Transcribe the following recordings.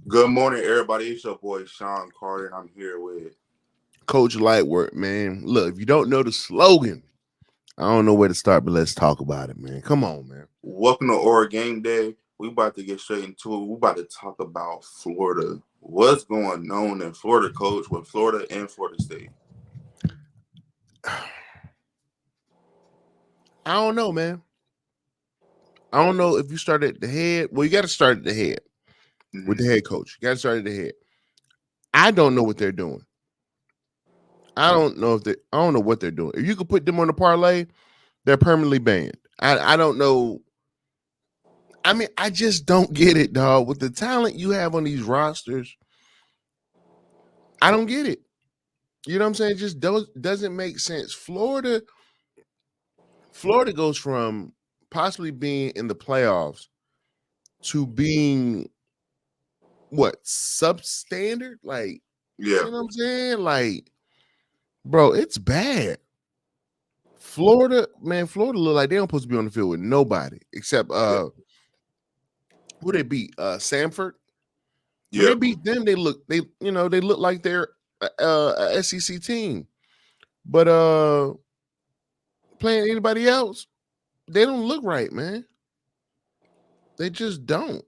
Good morning, everybody. It's your boy Sean Carter, and I'm here with. Coach Lightwork, man. Look, if you don't know the slogan, I don't know where to start, but let's talk about it, man. Come on, man. Welcome to Aura Game Day. We about to get straight into it. We about to talk about Florida. What's going on in Florida, Coach, with Florida and Florida State? I don't know, man. I don't know if you start at the head. Well, you got to start at the head with the head coach. You got to start at the head. I don't know what they're doing. I don't know what they're doing. If you could put them on the parlay, they're permanently banned. I don't know. I mean, I just don't get it, dog. With the talent you have on these rosters, I don't get it. You know what I'm saying? It just doesn't make sense. Florida goes from possibly being in the playoffs to being what, substandard? Like, Yeah. you know what I'm saying? Like, bro, it's bad. Florida look like they don't supposed to be on the field with nobody except who they beat? Samford. When Yeah. they beat them, they look like they're a SEC team. But playing anybody else, they don't look right, man. They just don't.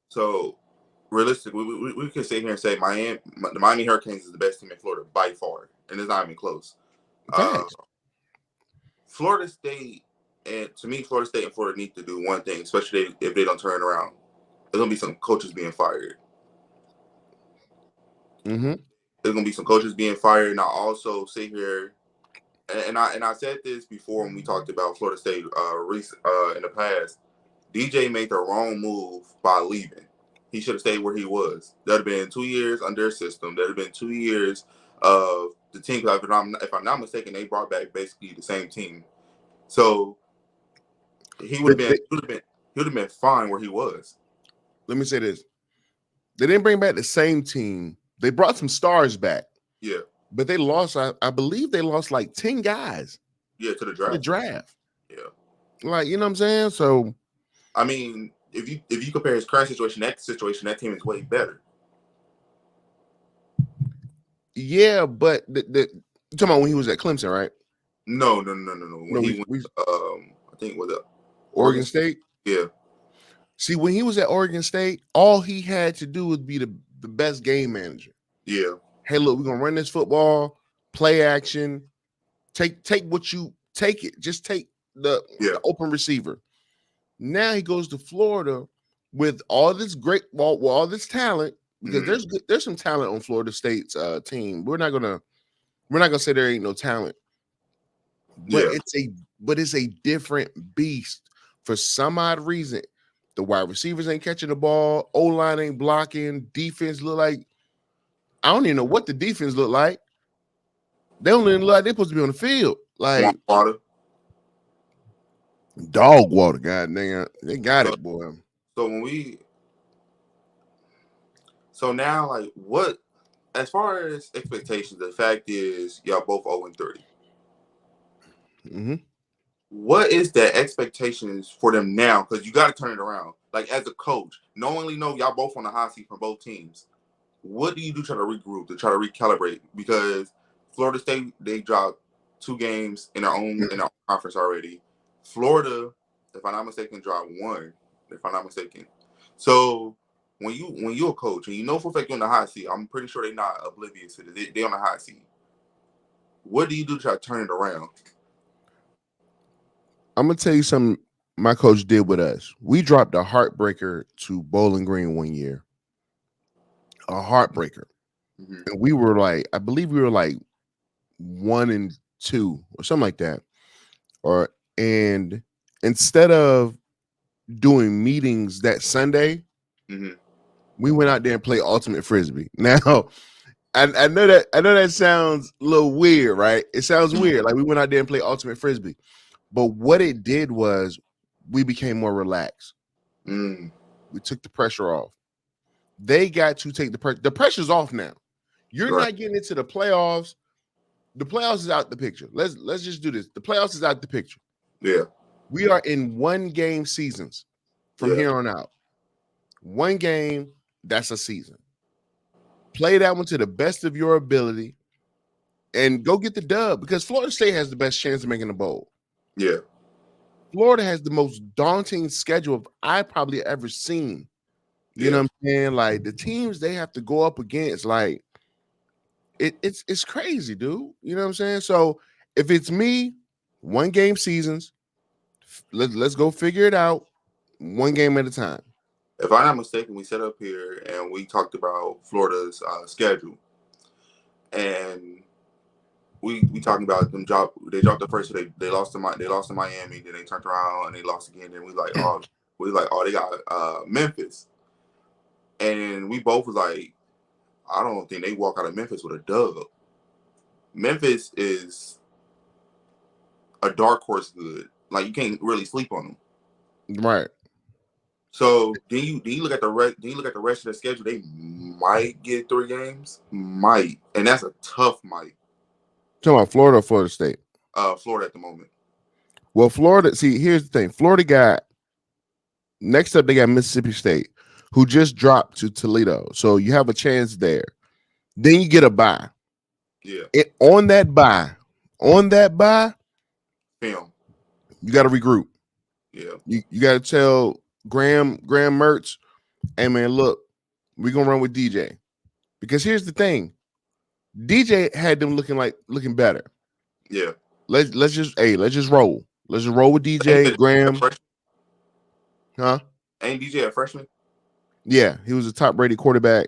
So, realistically, we can sit here and say the Miami Hurricanes is the best team in Florida by far, and it's not even close. Uh, Facts. Florida State, and to me, Florida State and Florida need to do one thing, especially if they don't turn it around. There's gonna be some coaches being fired. Mm-hmm. There's gonna be some coaches being fired, and I also sit here, and I said this before when we talked about Florida State in the past. DJ made the wrong move by leaving. He should have stayed where he was. That'd have been 2 years under their system. That'd have been 2 years of the team. If I'm not mistaken, they brought back basically the same team. So he would have been he would have been fine where he was. Let me say this. They didn't bring back the same team. They brought some stars back. Yeah. But they lost, I believe they lost like 10 guys. Yeah, to the To the draft. draft. Yeah. Like, you know what I'm saying? So I mean, if you compare his current situation, that team is way better. yeah, but you're talking about when he was at Clemson, right? No. No, When he went, I think was it Oregon State. Yeah. See, when he was at Oregon State, all he had to do was be the best game manager. Yeah. Hey, look, we're gonna run this football, play action, take what you take it. Just take the open receiver. Now he goes to Florida with all this all this talent, because there's some talent on Florida State's team. We're not gonna say there ain't no talent, but it's a different beast. For some odd reason, the wide receivers ain't catching the ball, O line ain't blocking, defense look like, I don't even know what the defense look like. They don't even look like they're supposed to be on the field. Like water. Dog water, god dang, they got it, boy. So now, like, what, as far as expectations, the fact is y'all both 0-3. Mm-hmm. What is the expectations for them now? Because you got to turn it around. Like, as a coach, knowingly know y'all both on the hot seat from both teams. What do you do to try to regroup, to try to recalibrate? Because Florida State, they dropped 2 games in our conference already. Florida, if I'm not mistaken, dropped 1. If I'm not mistaken, so when you're a coach and you know for a fact you're on the hot seat, I'm pretty sure they're not oblivious to this. They're on the hot seat. What do you do to try to turn it around? I'm gonna tell you something my coach did with us. We dropped a heartbreaker to Bowling Green one year. A heartbreaker. Mm-hmm. And we were like, I believe we were like 1-2 or something like that. And instead of doing meetings that Sunday, we went out there and played ultimate frisbee. Now, I know that sounds a little weird, right? It sounds weird. Like, we went out there and played ultimate frisbee. But what it did was we became more relaxed. We took the pressure off. They got to take the pressure. The pressure's off now. You're not getting into the playoffs. The playoffs is out the picture. Let's just do this. The playoffs is out the picture. Yeah. We are in 1-game seasons from here on out. 1 game, that's a season. Play that one to the best of your ability and go get the dub because Florida State has the best chance of making the bowl. Yeah. Florida has the most daunting schedule I've probably ever seen. You know what I'm saying? Like the teams they have to go up against, like it's crazy, dude. You know what I'm saying? So if it's me, 1-game seasons, let's go figure it out 1 game at a time. If I'm not mistaken, we set up here and we talked about Florida's schedule, and we talking about them drop. They dropped the first. They lost to Miami. Then they turned around and they lost again. Then we they got Memphis, and we both was like, I don't think they walk out of Memphis with a dub. Memphis is a dark horse good. Like you can't really sleep on them. Right. So then you look at the rest. Then you look at the rest of the schedule. They might get 3 games, and that's a tough might. Talking about Florida or Florida State? Florida at the moment. Well, Florida. See, here's the thing. Florida got next up. They got Mississippi State, who just dropped to Toledo. So you have a chance there. Then you get a bye. Yeah. On that bye, film. You got to regroup. Yeah. You got to tell Graham Mertz, hey man, look, we're gonna run with DJ. Because here's the thing. DJ had them looking better. Yeah. Let's just roll. Let's just roll with DJ Graham. Huh? Ain't DJ a freshman? Yeah, he was a top-rated quarterback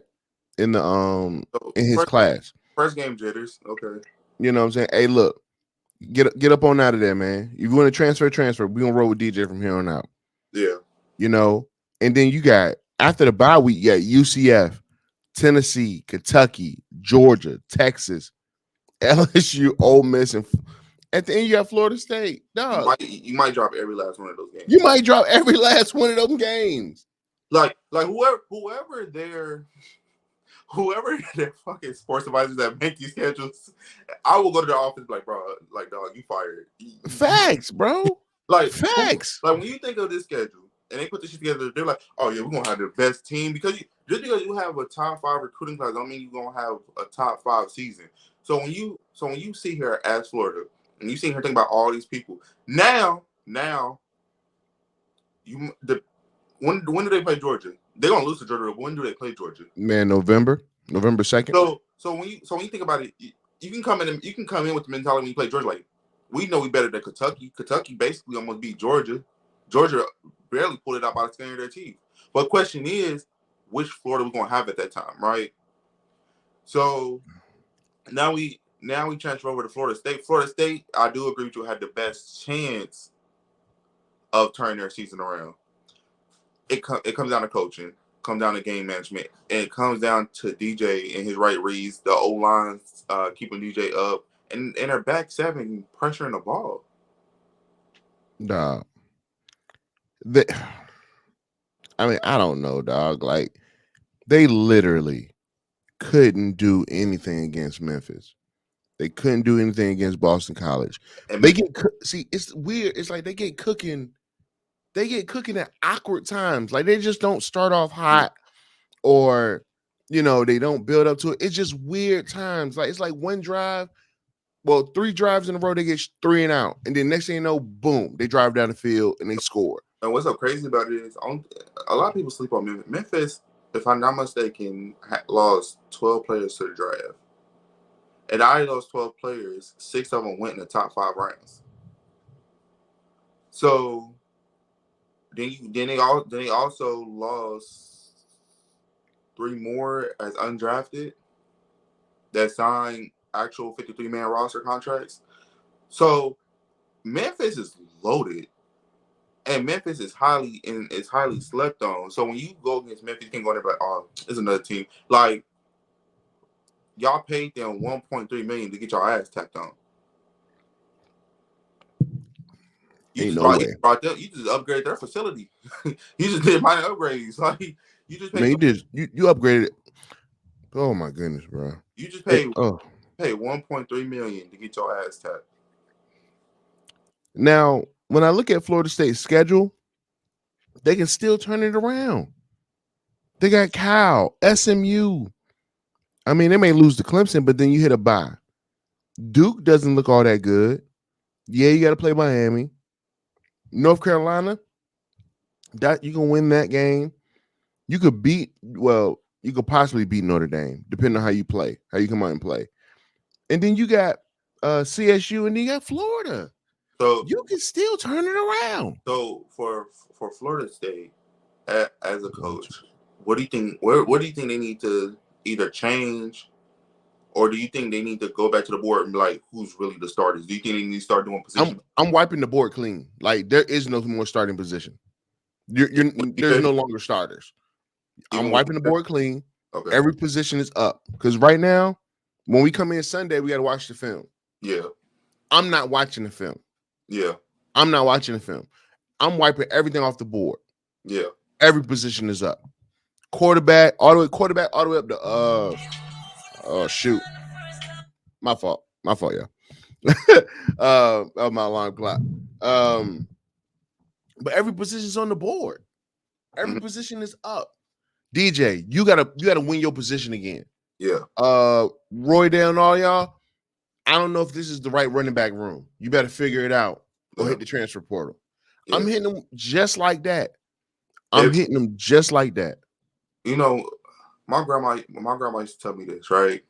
in the in his class. First game jitters. Okay. You know what I'm saying? Hey, look, get up on out of there, man. If you want to transfer. We're gonna roll with DJ from here on out. Yeah. You know, and then you got after the bye week, you got UCF, Tennessee, Kentucky, Georgia, Texas, LSU, Ole Miss, and at the end you got Florida State. Dog. You might drop every last one of those games. You might drop every last one of those games. Like whoever their fucking sports advisors that make these schedules, I will go to their office like, bro, like dog, you fired. Facts, bro. Like facts. Like when you think of this schedule and they put this shit together, they're like, oh yeah, we're gonna have the best team because just because you have a top 5 recruiting class, don't mean you're gonna have a top 5 season. So when you see here as Florida and you see her think about all these people, now when do they play Georgia? They're gonna lose to Georgia. When do they play Georgia? Man, November 2nd. So when you think about it, you can come in with the mentality when you play Georgia. Like we know we better than Kentucky. Kentucky basically almost beat Georgia. Georgia barely pulled it out by the skin of their teeth. But the question is, which Florida we're gonna have at that time, right? So now we transfer over to Florida State. Florida State, I do agree with you, had the best chance of turning their season around. It comes down to coaching, comes down to game management, and it comes down to DJ and his right reads, the O-lines keeping DJ up, and their back 7 pressuring the ball. Dog. I mean, I don't know, dog. Like, they literally couldn't do anything against Memphis. They couldn't do anything against Boston College. And it's weird. It's like they get cooking at awkward times. Like they just don't start off hot, or they don't build up to it. It's just weird times. Like it's like one drive, 3 drives in a row, they get 3 and out, and then next thing you know, boom, they drive down the field and they score. And what's so crazy about it is a lot of people sleep on Memphis. Memphis, if I'm not mistaken, lost 12 players to the draft. And out of those 12 players, 6 of them went in the top 5 rounds. So then they also lost 3 more as undrafted that signed actual 53-man roster contracts. So Memphis is loaded, and Memphis is highly slept on. So when you go against Memphis, you can go there like, oh, it's another team. Like y'all paid them $1.3 million to get your ass tapped on. You just upgraded their facility. You just did minor upgrades. Like you just paid. Man, you upgraded it. Oh my goodness, bro. You just paid $1.3 million to get your ass tapped. Now, when I look at Florida State's schedule, they can still turn it around. They got Cal, SMU. I mean, they may lose to Clemson, but then you hit a bye. Duke doesn't look all that good. Yeah, you got to play Miami. North Carolina, that you can win that game. You could you could possibly beat Notre Dame, depending on how you play, how you come out and play. And then you got CSU, and then you got Florida. So You can still turn it around. So for Florida State, as a coach, what do you think? What do you think they need to either change, or do you think they need to go back to the board and be like, who's really the starters? Do you think they need to start doing position? I'm wiping the board clean. Like there is no more starting position. There's no longer starters. I'm wiping the board clean. Okay. Every position is up because right now, when we come in Sunday, we got to watch the film. Yeah. I'm not watching the film. Yeah. I'm not watching the film. I'm wiping everything off the board. Yeah. Every position is up. Quarterback all the way up to oh shoot. My fault, yeah. Of my alarm clock. But every position's on the board. Every position is up. DJ, you gotta win your position again. Yeah. Roy Dale and all y'all, I don't know if this is the right running back room. You better figure it out or hit the transfer portal. Yeah. I'm hitting them just like that. Hitting them just like that. You know, my grandma used to tell me this, right?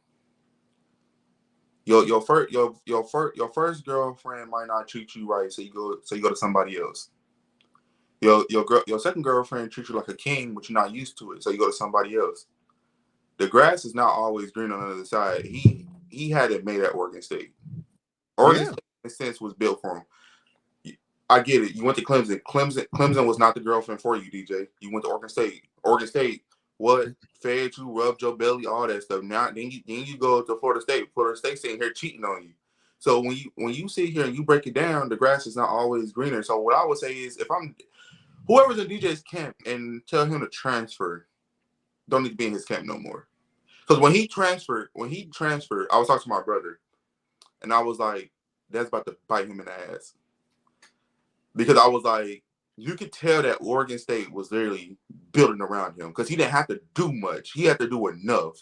Your first girlfriend might not treat you right, so you go to somebody else. Your second girlfriend treats you like a king, but you're not used to it, so you go to somebody else. The grass is not always green on the other side. He had it made at Oregon State. Oregon State, in a sense, was built for him. I get it. You went to Clemson. Clemson was not the girlfriend for you, DJ. You went to Oregon State. Oregon State, what fed you, rubbed your belly, all that stuff. Now, then you go to Florida State. Florida State sitting here cheating on you. So when you sit here and you break it down, the grass is not always greener. So what I would say is, if I'm whoever's in DJ's camp and tell him to transfer, don't need to be in his camp no more. Because when he transferred, I was talking to my brother, and I was like, that's about to bite him in the ass. Because I was like, you could tell that Oregon State was literally building around him because he didn't have to do much. He had to do enough.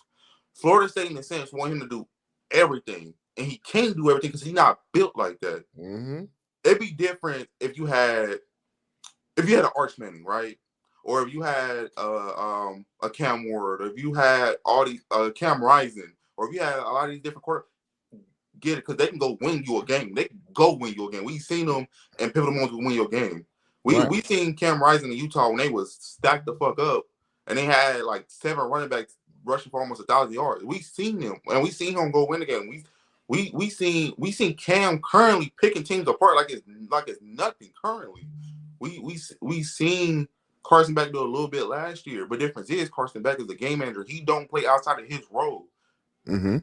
Florida State, in a sense, want him to do everything, and he can't do everything because he's not built like that. Mm-hmm. It'd be different if you had an Arch Manning, right? Or if you had a Cam Ward, or if you had all these Cam Rising, or if you had a lot of these different quarterbacks, get it, because they can go win you a game. They can go win you a game. We've seen them in pivotal moments to win your game. We seen Cam Rising in Utah when they was stacked the fuck up, and they had like 7 running backs rushing for almost 1,000 yards. We seen them, and we seen him go win the game. We seen Cam currently picking teams apart like it's nothing currently. We seen Carson Beck do a little bit last year, but the difference is Carson Beck is a game manager. He don't play outside of his role. Mm-hmm.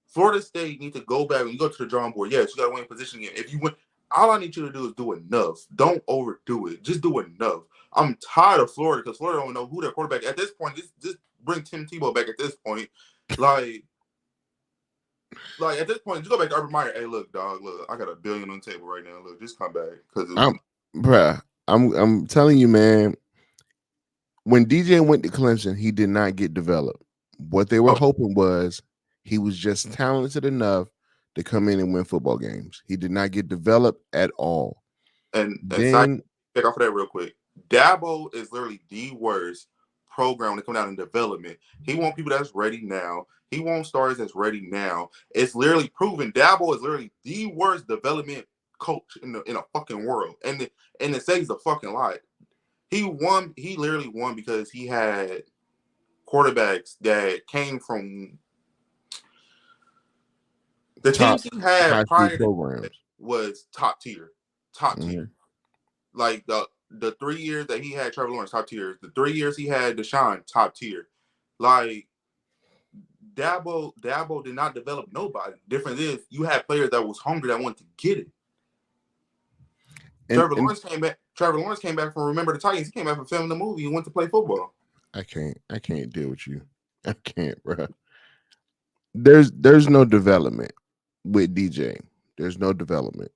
Florida State need to go back and you go to the drawing board. Yes, you got to win position again. If you win, all I need you to do is do enough. Don't overdo it. Just do enough. I'm tired of Florida because Florida don't know who their quarterback at this point. Just bring Tim Tebow back at this point. Like at this point, just go back to Urban Meyer. Hey, look, dog. Look, I got $1 billion on the table right now. Look, just come back I'm telling you, man. When DJ went to Clemson, he did not get developed. What they were hoping was he was just talented enough to come in and win football games. He did not get developed at all. And then pick off of that real quick. Dabo is literally the worst program to come down in development. He wants people that's ready now. He wants stars that's ready now. It's literally proven. Dabo is literally the worst development coach in a fucking world. And it says a fucking lie. He literally won because he had quarterbacks that came from the teams he had prior to was top tier. Like the 3 years that he had Trevor Lawrence, top tier. The 3 years he had Deshaun, top tier. Like Dabo did not develop nobody. Difference is you had players that was hungry that wanted to get it. Trevor Lawrence came back from Remember the Titans. He came back from filming the movie and went to play football. I can't deal with you. I can't, bro. There's no development with DJ. There's no development.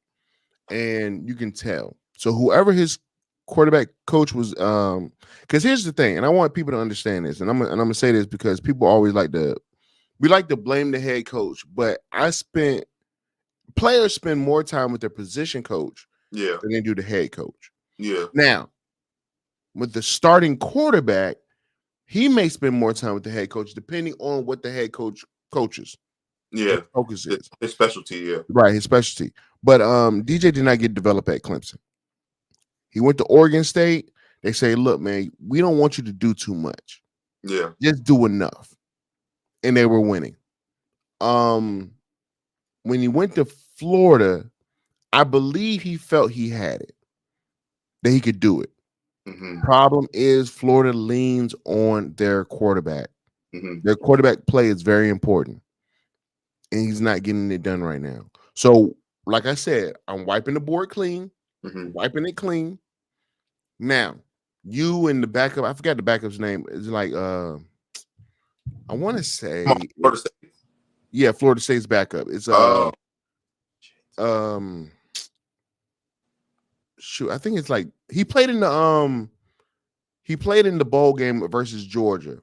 And you can tell. So whoever his quarterback coach was because here's the thing, and I want people to understand this, and I'm gonna say this because people always like to blame the head coach, but players spend more time with their position coach Yeah. than they do the head coach. Yeah. Now, with the starting quarterback, he may spend more time with the head coach depending on what the head coach coaches. Yeah. Focus is His specialty. Yeah. right, his specialty. But DJ did not get developed at Clemson. He went to Oregon State. They say, look, man, we don't want you to do too much. Yeah. Just do enough. And they were winning. When he went to Florida, I believe he felt he had it, that he could do it. Mm-hmm. Problem is, Florida leans on their quarterback. Mm-hmm. Their quarterback play is very important, and he's not getting it done right now. So, like I said, I'm wiping the board clean, wiping it clean. Now, you and the backup, I forgot the backup's name. It's like I want to say Florida State. Yeah, Florida State's backup. It's shoot, I think it's like he played in the bowl game versus Georgia.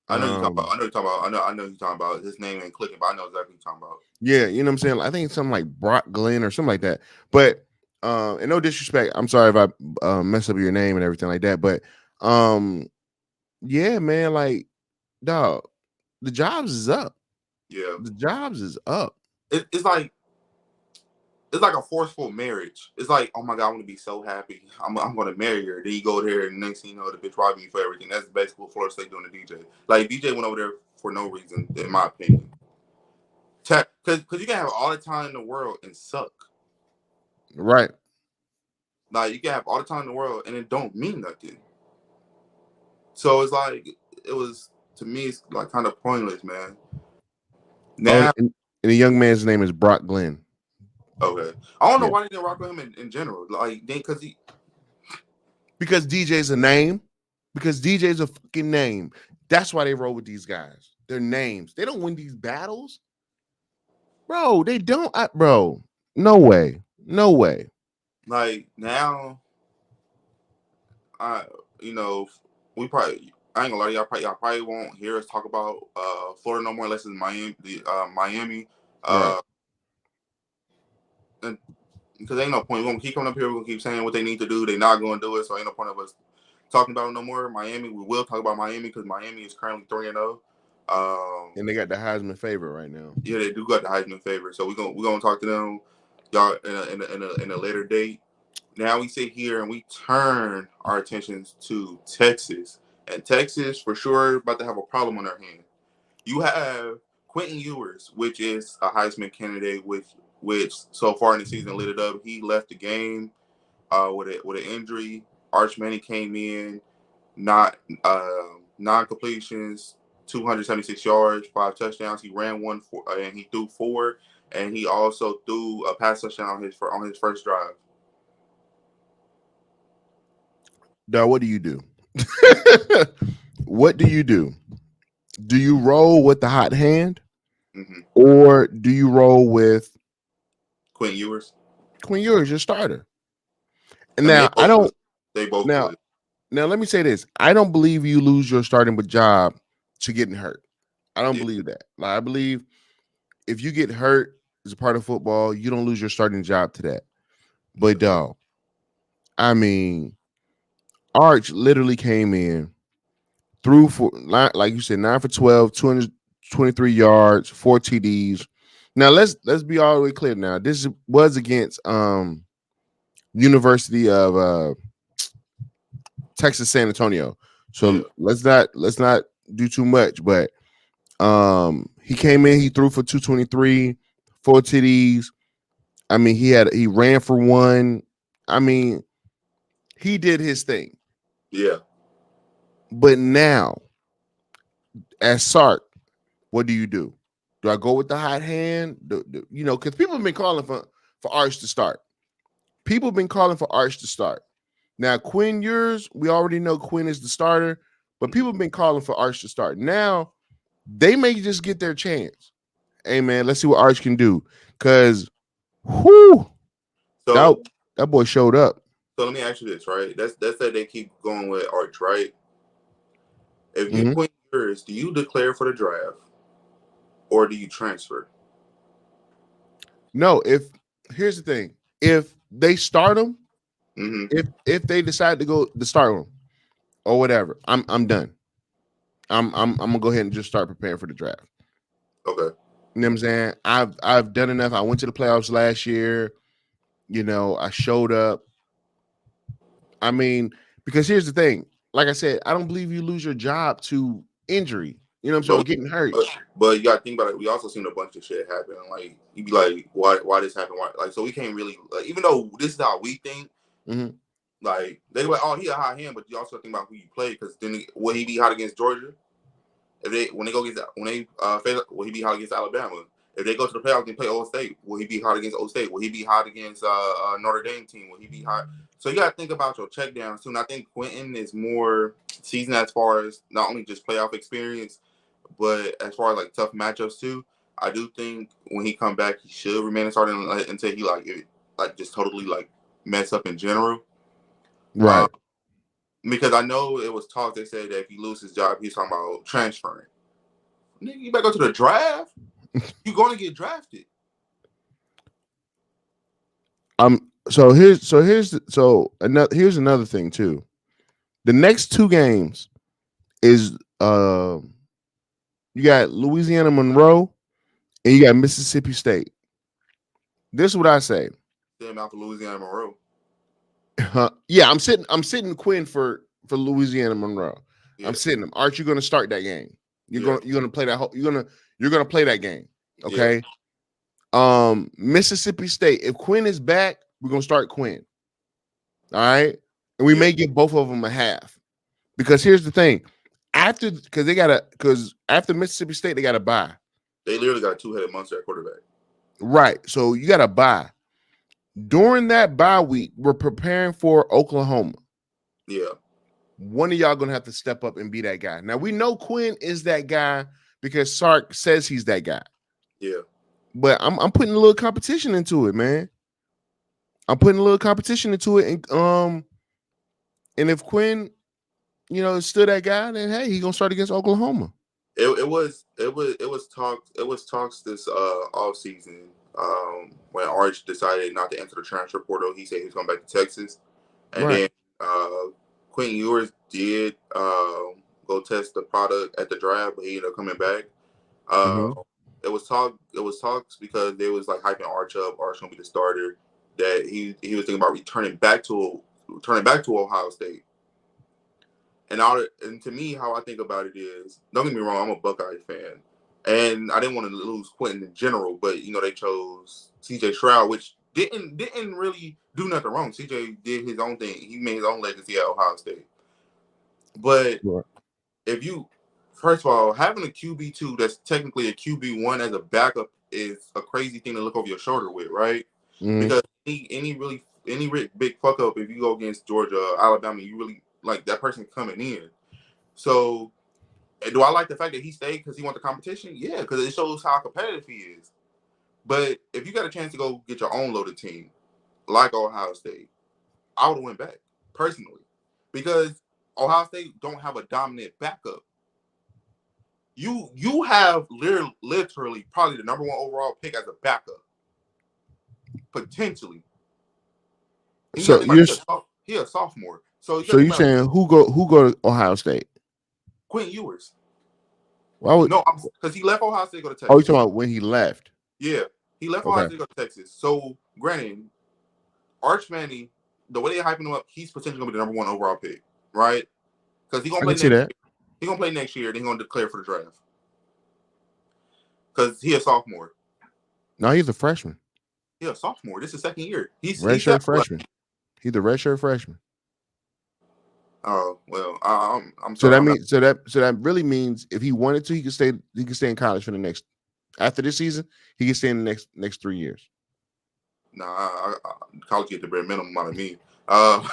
I know you're talking about. I know you're talking about. His name ain't clicking, but I know exactly what you're talking about. Yeah, you know what I'm saying? I think it's something like Brock Glenn or something like that. But and no disrespect, I'm sorry if I mess up your name and everything like that. But yeah, man, like, dog, the jobs is up. Yeah, the jobs is up. It's like a forceful marriage. It's like, oh my God, I want to be so happy. I'm going to marry her. Then you go there, and next thing you know, the bitch robbing you for everything. That's basically what Florida State doing to DJ. Like, DJ went over there for no reason, in my opinion. Because you can have all the time in the world and suck. Right. Like, you can have all the time in the world and it don't mean nothing. So it's like, it was, to me, it's like kind of pointless, man. Now, and the young man's name is Brock Glenn. Okay. I don't know why they didn't rock with him in general. Like, because DJ's a name. Because DJ's a fucking name. That's why they roll with these guys. They're names. They don't win these battles. Bro, they don't. Bro, no way. No way. Like, now, we probably, I ain't gonna lie, y'all probably won't hear us talk about Florida no more unless it's Miami. Right. And because ain't no point. We're gonna keep coming up here, we're gonna keep saying what they need to do. They're not gonna do it, so ain't no point of us talking about it no more. Miami, we will talk about Miami because Miami is currently 3-0. And they got the Heisman favorite right now. Yeah, they do got the Heisman favorite. So we're gonna talk to them, y'all, in a later date. Now we sit here and we turn our attentions to Texas. And Texas, for sure, about to have a problem on their hand. You have Quentin Ewers, which is a Heisman candidate, which so far in the season lit it up. He left the game with an injury. Arch Manning came in, non-completions, 276 yards, 5 touchdowns. He ran one and he threw 4, and he also threw a pass touchdown on his first drive. Now, what do you do? What do you do? Do you roll with the hot hand, or do you roll with Quentin Ewers? Quentin Ewers, your starter. And now I don't. They both. Now, let me say this: I don't believe you lose your starting job to getting hurt. I don't believe that. Like, I believe if you get hurt as a part of football, you don't lose your starting job to that. But dog, I mean, Arch literally came in, threw for, like you said, 9 for 12, 223 yards, 4 TDs. Now let's be all the way clear. Now this was against University of Texas San Antonio, so let's not do too much. But he came in, he threw for 223, 4 TDs. I mean, he ran for 1. I mean, he did his thing. Yeah. But now, as Sark, what do you do? Do I go with the hot hand? Because people have been calling for Arch to start. People have been calling for Arch to start. Now, Quinn Ewers, we already know Quinn is the starter, but people have been calling for Arch to start. Now, they may just get their chance. Hey, man, let's see what Arch can do. Because, that boy showed up. So let me ask you this, right? That's that they keep going with Arch, right? If you Mhm. Quinn Ewers, do you declare for the draft or do you transfer? No, if here's the thing, if they start him, Mm-hmm. if they decide to go to start him or whatever, I'm done. I'm gonna go ahead and just start preparing for the draft. Okay. You know what I'm saying? I've done enough. I went to the playoffs last year. You know, I showed up. I mean, because here's the thing. Like I said, I don't believe you lose your job to injury. You know what I'm saying? Or But getting hurt. but you gotta think about it. We also seen a bunch of shit happen. Like you be like, why this happened? Why like so we can't really like, even though this is how we think. Mhm. Like they were like, oh, he a high hand, but you also think about who you play because then will he be hot against Georgia? If they when they go against when they face, will he be hot against Alabama? If they go to the playoffs and play Old State, will he be hot against Old State? Will he be hot against Notre Dame team? Will he be hot? So you got to think about your checkdowns too. And I think Quentin is more seasoned as far as not only just playoff experience, but as far as like tough matchups too. I do think when he come back, he should remain a starter until he like just totally like mess up in general. Right. Because I know it was talk. They said that if he loses his job, he's talking about transferring. Nigga, you better go to the draft. You're gonna get drafted. Here's another thing too. The next two games is you got Louisiana Monroe and you got Mississippi State. This is what I say. Damn out for Louisiana Monroe. Yeah, I'm sitting Quinn for Louisiana Monroe. Yeah, I'm sitting him. Aren't you going to start that game? yeah, You're gonna play that you're gonna play that game. yeah, Okay. Mississippi State. If Quinn is back, we're gonna start Quinn. All right, and we yeah. may give both of them a half because here's the thing. Because after Mississippi State they gotta buy. They literally got a two-headed monster at quarterback. Right. So you gotta buy. During that bye week, we're preparing for Oklahoma. Yeah, One of y'all gonna have to step up and be that guy. Now we know Quinn is that guy because Sark says he's that guy. yeah. But I'm putting a little competition into it, man. I'm putting a little competition into it, and if Quinn, is still that guy, then hey, he gonna start against Oklahoma. It was talks this off season when Arch decided not to enter the transfer portal. He said he was going back to Texas, and Right. then Quentin Ewers did go test the product at the draft, but he ended up coming back. Uh, Mm-hmm. it was talks because they was like hyping Arch up. Arch gonna be the starter. That he was thinking about returning back to Ohio State. And to me, how I think about it is, don't get me wrong, I'm a Buckeye fan, and I didn't want to lose Quentin in general, but they chose C.J. Stroud, which didn't really do nothing wrong. C.J. did his own thing; he made his own legacy at Ohio State. But Right. if you, first of all, having a QB2 that's technically a QB1 as a backup is a crazy thing to look over your shoulder with, right? Mm-hmm. Because any big fuck up if you go against Georgia, Alabama, you really like that person coming in. So, do I like the fact that he stayed because he won the competition? Yeah, because it shows how competitive he is. But if you got a chance to go get your own loaded team, like Ohio State, I would have went back personally, because Ohio State don't have a dominant backup. You have literally probably the number one overall pick as a backup, potentially. And you got So to think about you're he a sophomore, so you got so to think you about saying who go to Ohio State? Quentin Ewers. Why would? No, because he left Ohio State to go to Oh, you Texas. talking about when he left? Yeah, he left Ohio Okay, State to go to Texas. So, granted, Arch Manning, the way they're hyping him up, he's potentially gonna be the number one overall pick, right? Because he's gonna I play can see next that. year. He's gonna play next year, then he's gonna declare for the draft. Because he a sophomore. No, he's a freshman, He a sophomore. This is second year. He's redshirt set for freshman. He's the redshirt freshman. oh well, I'm So sorry, that I'm not. means so that really means if he wanted to, he could stay. He could stay in college for the next after this season. He can stay in the next 3 years. Nah, college get the bare minimum out of me. Uh,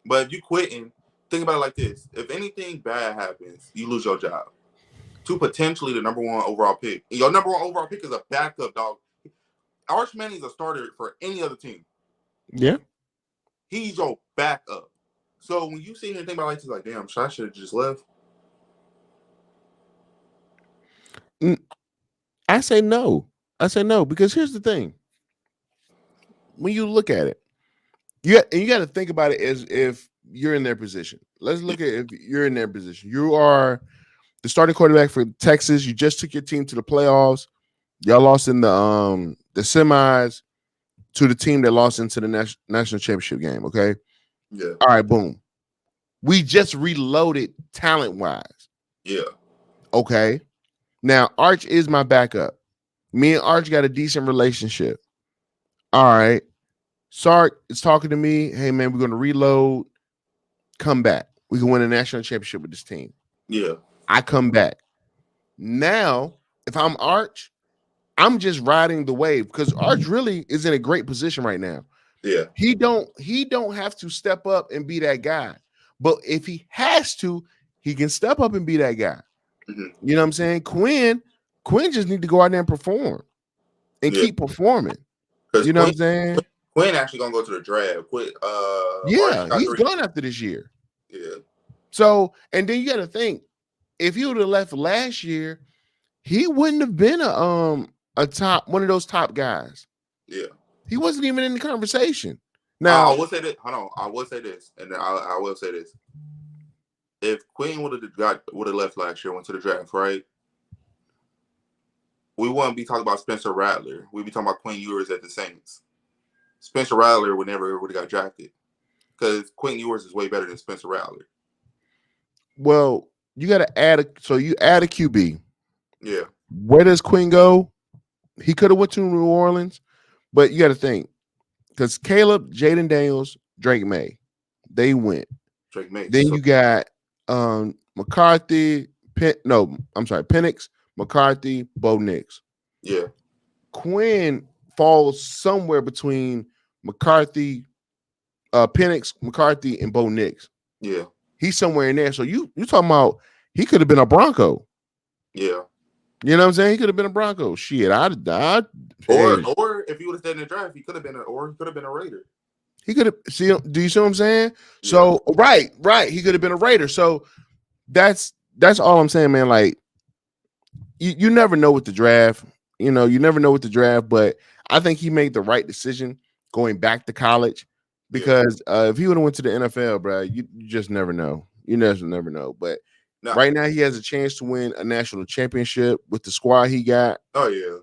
but if you quitting, think about it like this: if anything bad happens, you lose your job to potentially the number one overall pick. And your number one overall pick is a backup, dog. Arch Manning's a starter for any other team. Yeah. He's your backup. So when you see him think about like this, like, damn, I should have just left. I say no. I say no because here's the thing. When you look at it, you got to think about it as if you're in their position. Let's look at if you're in their position. You are the starting quarterback for Texas. You just took your team to the playoffs. Y'all lost in the semis to the team that lost into the national championship game. Okay. Yeah. All right. Boom. We just reloaded talent wise. Yeah. Okay. Now Arch is my backup. Me and Arch got a decent relationship. All right. Sark is talking to me. Hey man, we're gonna reload. Come back. We can win a national championship with this team. Yeah. I come back. Now, if I'm Arch, I'm just riding the wave because Arch really is in a great position right now. Yeah. He don't have to step up and be that guy. But if he has to, he can step up and be that guy. Mm-hmm. You know what I'm saying? Quinn just need to go out there and perform and keep performing. You know what I'm saying? Quinn actually gonna go to the draft. He's gone after this year. Yeah. So, and then you got to think, if he would have left last year, he wouldn't have been a top one of those top guys. Yeah. He wasn't even in the conversation. Now I will say that. Hold on. I will say this, and I will say this. If Quinn would have left last year, went to the draft, right? We wouldn't be talking about Spencer Rattler. We'd be talking about Quinn Ewers at the Saints. Spencer Rattler would have got drafted because Quinn Ewers is way better than Spencer Rattler. Well, you got to add you add a QB. Yeah. Where does Quinn go? He could have went to New Orleans, but you got to think because Caleb, Jaden Daniels, Drake May, they went. Drake May. Then you got McCarthy. Penix, McCarthy, Bo Nix. Yeah. Quinn falls somewhere between McCarthy, Penix, McCarthy, and Bo Nix. Yeah. He's somewhere in there. So you talking about he could have been a Bronco. Yeah. You know what I'm saying? He could have been a Bronco. Shit, I'd died. Or if he would have stayed in the draft, he could have been a Raider. He could have do you see what I'm saying? Yeah. So right. He could have been a Raider. So that's all I'm saying, man. Like you never know with the draft. You know, you never know with the draft, but I think he made the right decision going back to college because if he would have went to the NFL, bro, you just never know. You just never know. But right now he has a chance to win a national championship with the squad he got. Oh yeah.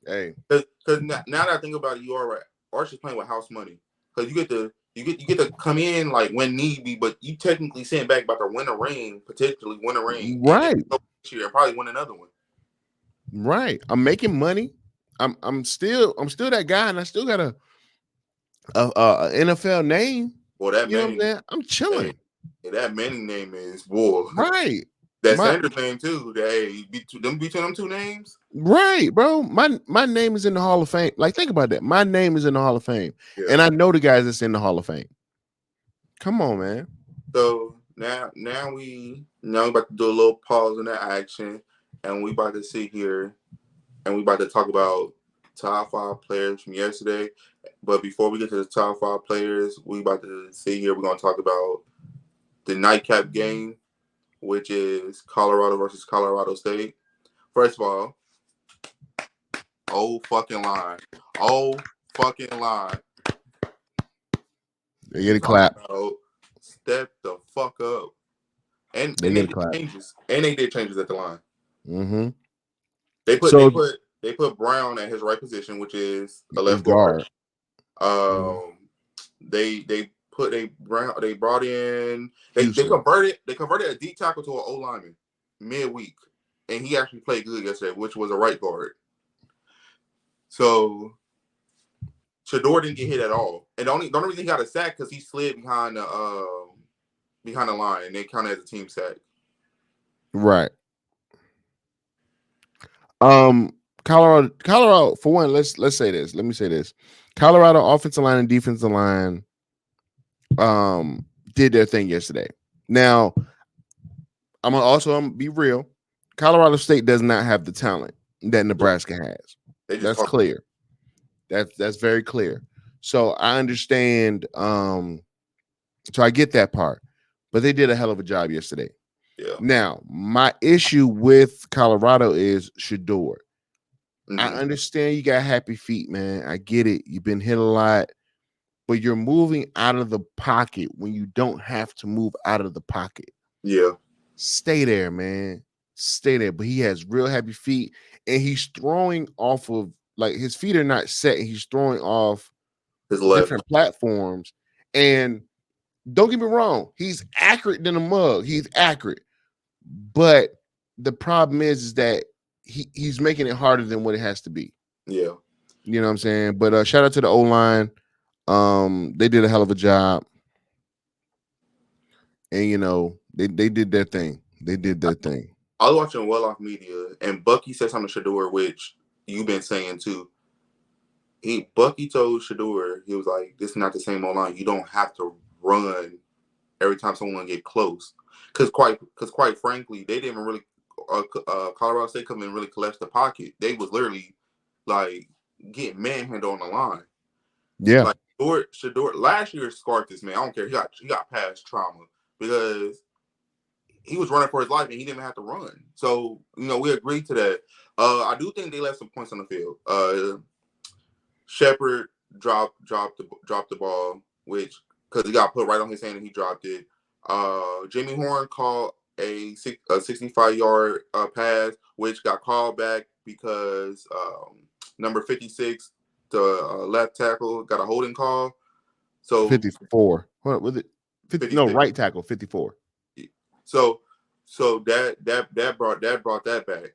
Hey, because now that I think about it, you are right. Arch is playing with house money because you get to come in like when need be, but you technically sitting back about to potentially win a ring, right? This year and probably win another one. Right. I'm making money. I'm still that guy, and I still got a NFL name. Well, that you know what I'm saying? I'm chilling. Hey, that Manning name is boy. Right. That Sanders name too. Between them two names. Right, bro. My name is in the Hall of Fame. Like, think about that. My name is in the Hall of Fame, and I know the guys that's in the Hall of Fame. Come on, man. So now we about to do a little pause in that action, and we about to sit here, and we about to talk about top 5 players from yesterday. But before we get to the top 5 players, we about to sit here. We're gonna talk about the nightcap game, which is Colorado versus Colorado State. First of all, fucking line. They get a clap. Step the fuck up. And they did changes. And they did changes at the line. Mm-hmm. They put Brown at his right position, which is the left guard. They brought in they converted a deep tackle to an O lineman midweek, and he actually played good yesterday, which was a right guard. So Shedeur didn't get hit at all, and the only reason he got a sack because he slid behind the line, and they counted as a team sack. Right. Colorado for one. Let's say this. Let me say this. Colorado offensive line and defensive line did their thing yesterday. Now, I'm gonna be real. Colorado State does not have the talent that Nebraska has. That's clear. That's very clear. So I understand. So I get that part, but they did a hell of a job yesterday. Yeah. Now, my issue with Colorado is Shador. I Hmm. understand you got happy feet, man. I get it. You've been hit a lot, but you're moving out of the pocket when you don't have to move out of the pocket. Yeah. Stay there, man. Stay there. But he has real happy feet, and he's throwing off of like his feet are not set. He's throwing off His left. different platforms. And don't get me wrong, he's accurate than a mug. He's accurate. But the problem is that he's making it harder than what it has to be. Yeah. You know what I'm saying? But shout out to the O-line. They did a hell of a job. And they did their thing. They did their thing. I was watching Well Off Media, and Bucky said something to Shador, which you've been saying too. Bucky told Shador, he was like, "This is not the same O-line. You don't have to run every time someone get close." Because quite frankly, they didn't really. Colorado State couldn't really collapse the pocket. They was literally like getting manhandled on the line. Yeah. Like Shador last year scarred this man. I don't care. He got past trauma because he was running for his life and he didn't even have to run. So we agreed to that. I do think they left some points on the field. Shepard dropped the ball, which because he got put right on his hand and he dropped it. Jimmy Horn called a 65-yard pass, which got called back because number 56, the left tackle, got a holding call. So 54. What was it? 50, no, right tackle 54. So that brought that back.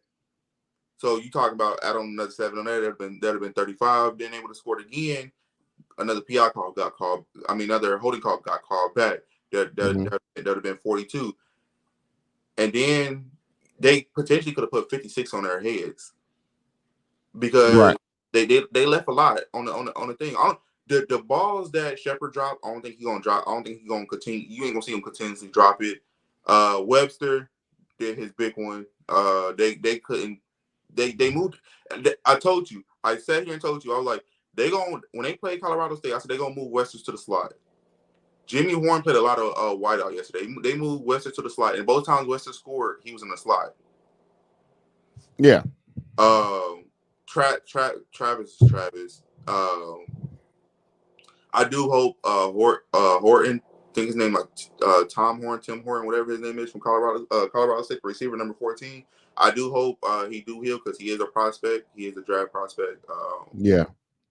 So you talk about add on another 7 on there, that'd have been 35. Being able to score it again, another PI call got called. I mean, another holding call got called back. That'd have been 42. And then they potentially could have put 56 on their heads because they left a lot on the thing. The balls that Shepard dropped, I don't think he's gonna drop. I don't think he's gonna continue. You ain't gonna see him continuously drop it. Webster did his big one. They couldn't. They moved. I told you. I sat here and told you. I was like, when they play Colorado State, I said they're gonna move Webster to the slot. Jimmy Horn played a lot of wideout yesterday. They moved Webster to the slot, and both times Webster scored, he was in the slot. Yeah. Travis. I do hope Horton, I think his name like Tim Horton, whatever his name is, from Colorado State, receiver number 14. I do hope he do heal because he is a prospect. He is a draft prospect. Yeah.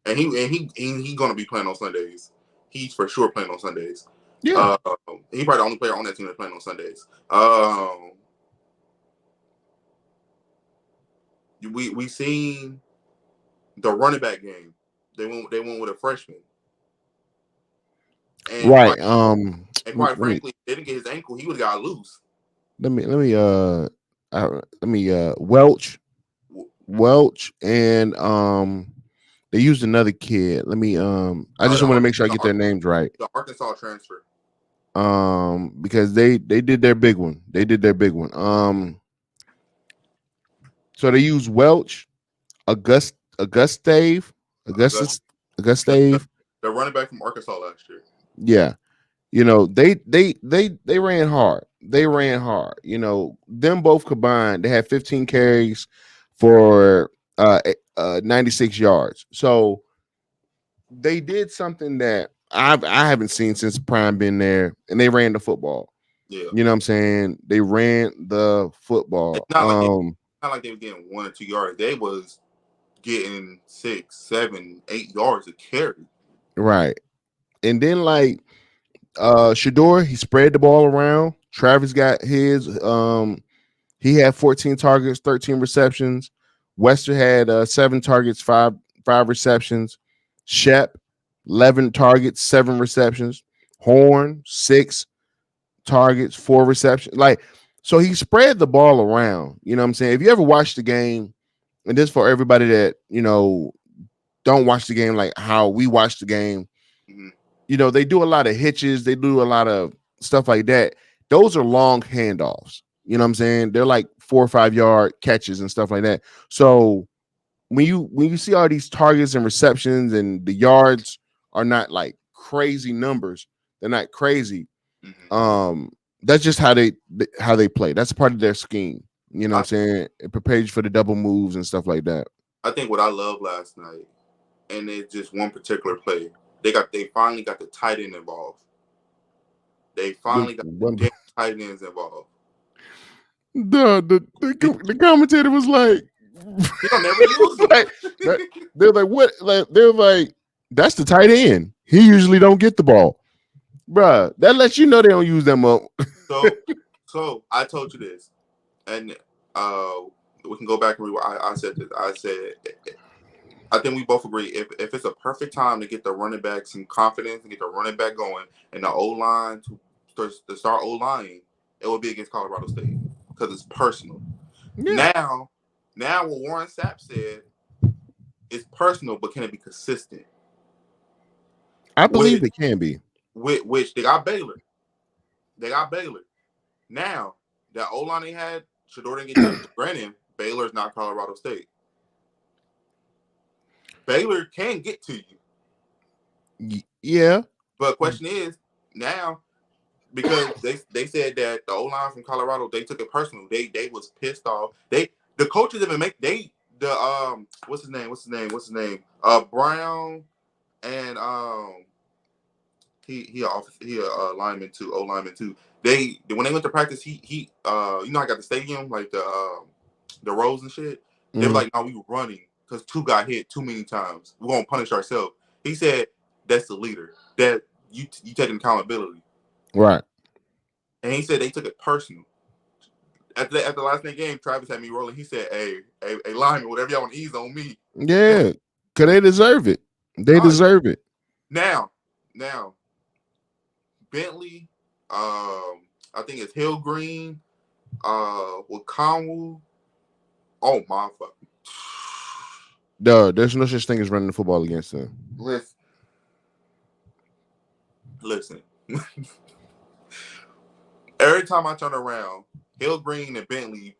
And he gonna be playing on Sundays. He's for sure playing on Sundays. Yeah. He's probably the only player on that team that's playing on Sundays. We seen the running back game. They went with a freshman. And right. Quite frankly, they didn't get his ankle. He would have got loose. Let me Welch and they used another kid. Let me I just want to make sure I get their names right. The Arkansas transfer. Because they did their big one. So they used Welch, Augustus, the running back from Arkansas last year. Yeah. They ran hard. Them both combined, they had 15 carries for 96 yards. So they did something that I haven't seen since Prime been there, and they ran the football. Yeah. You know what I'm saying? They ran the football. It's not like they were getting 1 or 2 yards. They was getting 6, 7, 8 yards a carry. Right. And then Shador, he spread the ball around. Travis got his. He had 14 targets, 13 receptions. Wester had 7 targets, 5 receptions. Shep, 11 targets, 7 receptions. Horn, 6 targets, 4 receptions. So he spread the ball around. You know what I'm saying? If you ever watched the game, and this for everybody that don't watch the game like how we watch the game. Mm-hmm. They do a lot of hitches. They do a lot of stuff like that. Those are long handoffs. You know what I'm saying? They're like 4 or 5 yard catches and stuff like that. So when you see all these targets and receptions and the yards are not like crazy numbers. They're not crazy. Mhm. That's just how they play. That's part of their scheme. You know what I I'm saying? It prepares you for the double moves and stuff like that. I think what I loved last night, and it's just one particular play. They finally got the tight end involved. They finally got the damn tight ends involved. The commentator was like, He don't never use them. like that, they're like, what? Like, they're like, that's the tight end. He usually don't get the ball, bruh. That lets you know they don't use them up. So I told you this, and uh, we can go back and rewind. I said this. I said I think we both agree if it's a perfect time to get the running back some confidence and get the running back going and the O line to start O lining, it would be against Colorado State because it's personal. Yeah, Now what Warren Sapp said is personal, but can it be consistent? I With believe it can be. which they got Baylor. They got Baylor. Now that O line they had, Shador didn't get touched. Granted, Baylor's not Colorado State. Baylor can get to you. Yeah, But question is now because they said that the O line from Colorado they took it personal. They was pissed off. The coaches even make the what's his name Brown and he lineman too, O lineman too. They when they went to practice he you know I got the stadium like the rows and shit. They were mm, like, no, we were running because two got hit too many times. We're gonna punish ourselves. He said that's the leader that you taking accountability. right. And he said they took it personal. At the last night game, Travis had me rolling. He said, hey, lineman, whatever y'all want to ease on me. Yeah, because they deserve it. They Oh, deserve it. now, Bentley, I think it's Hill Green, with Conwoo. Oh my fucking. Duh, there's no such thing as running the football against them. Listen. Every time I turn around, Hill Green and Bentley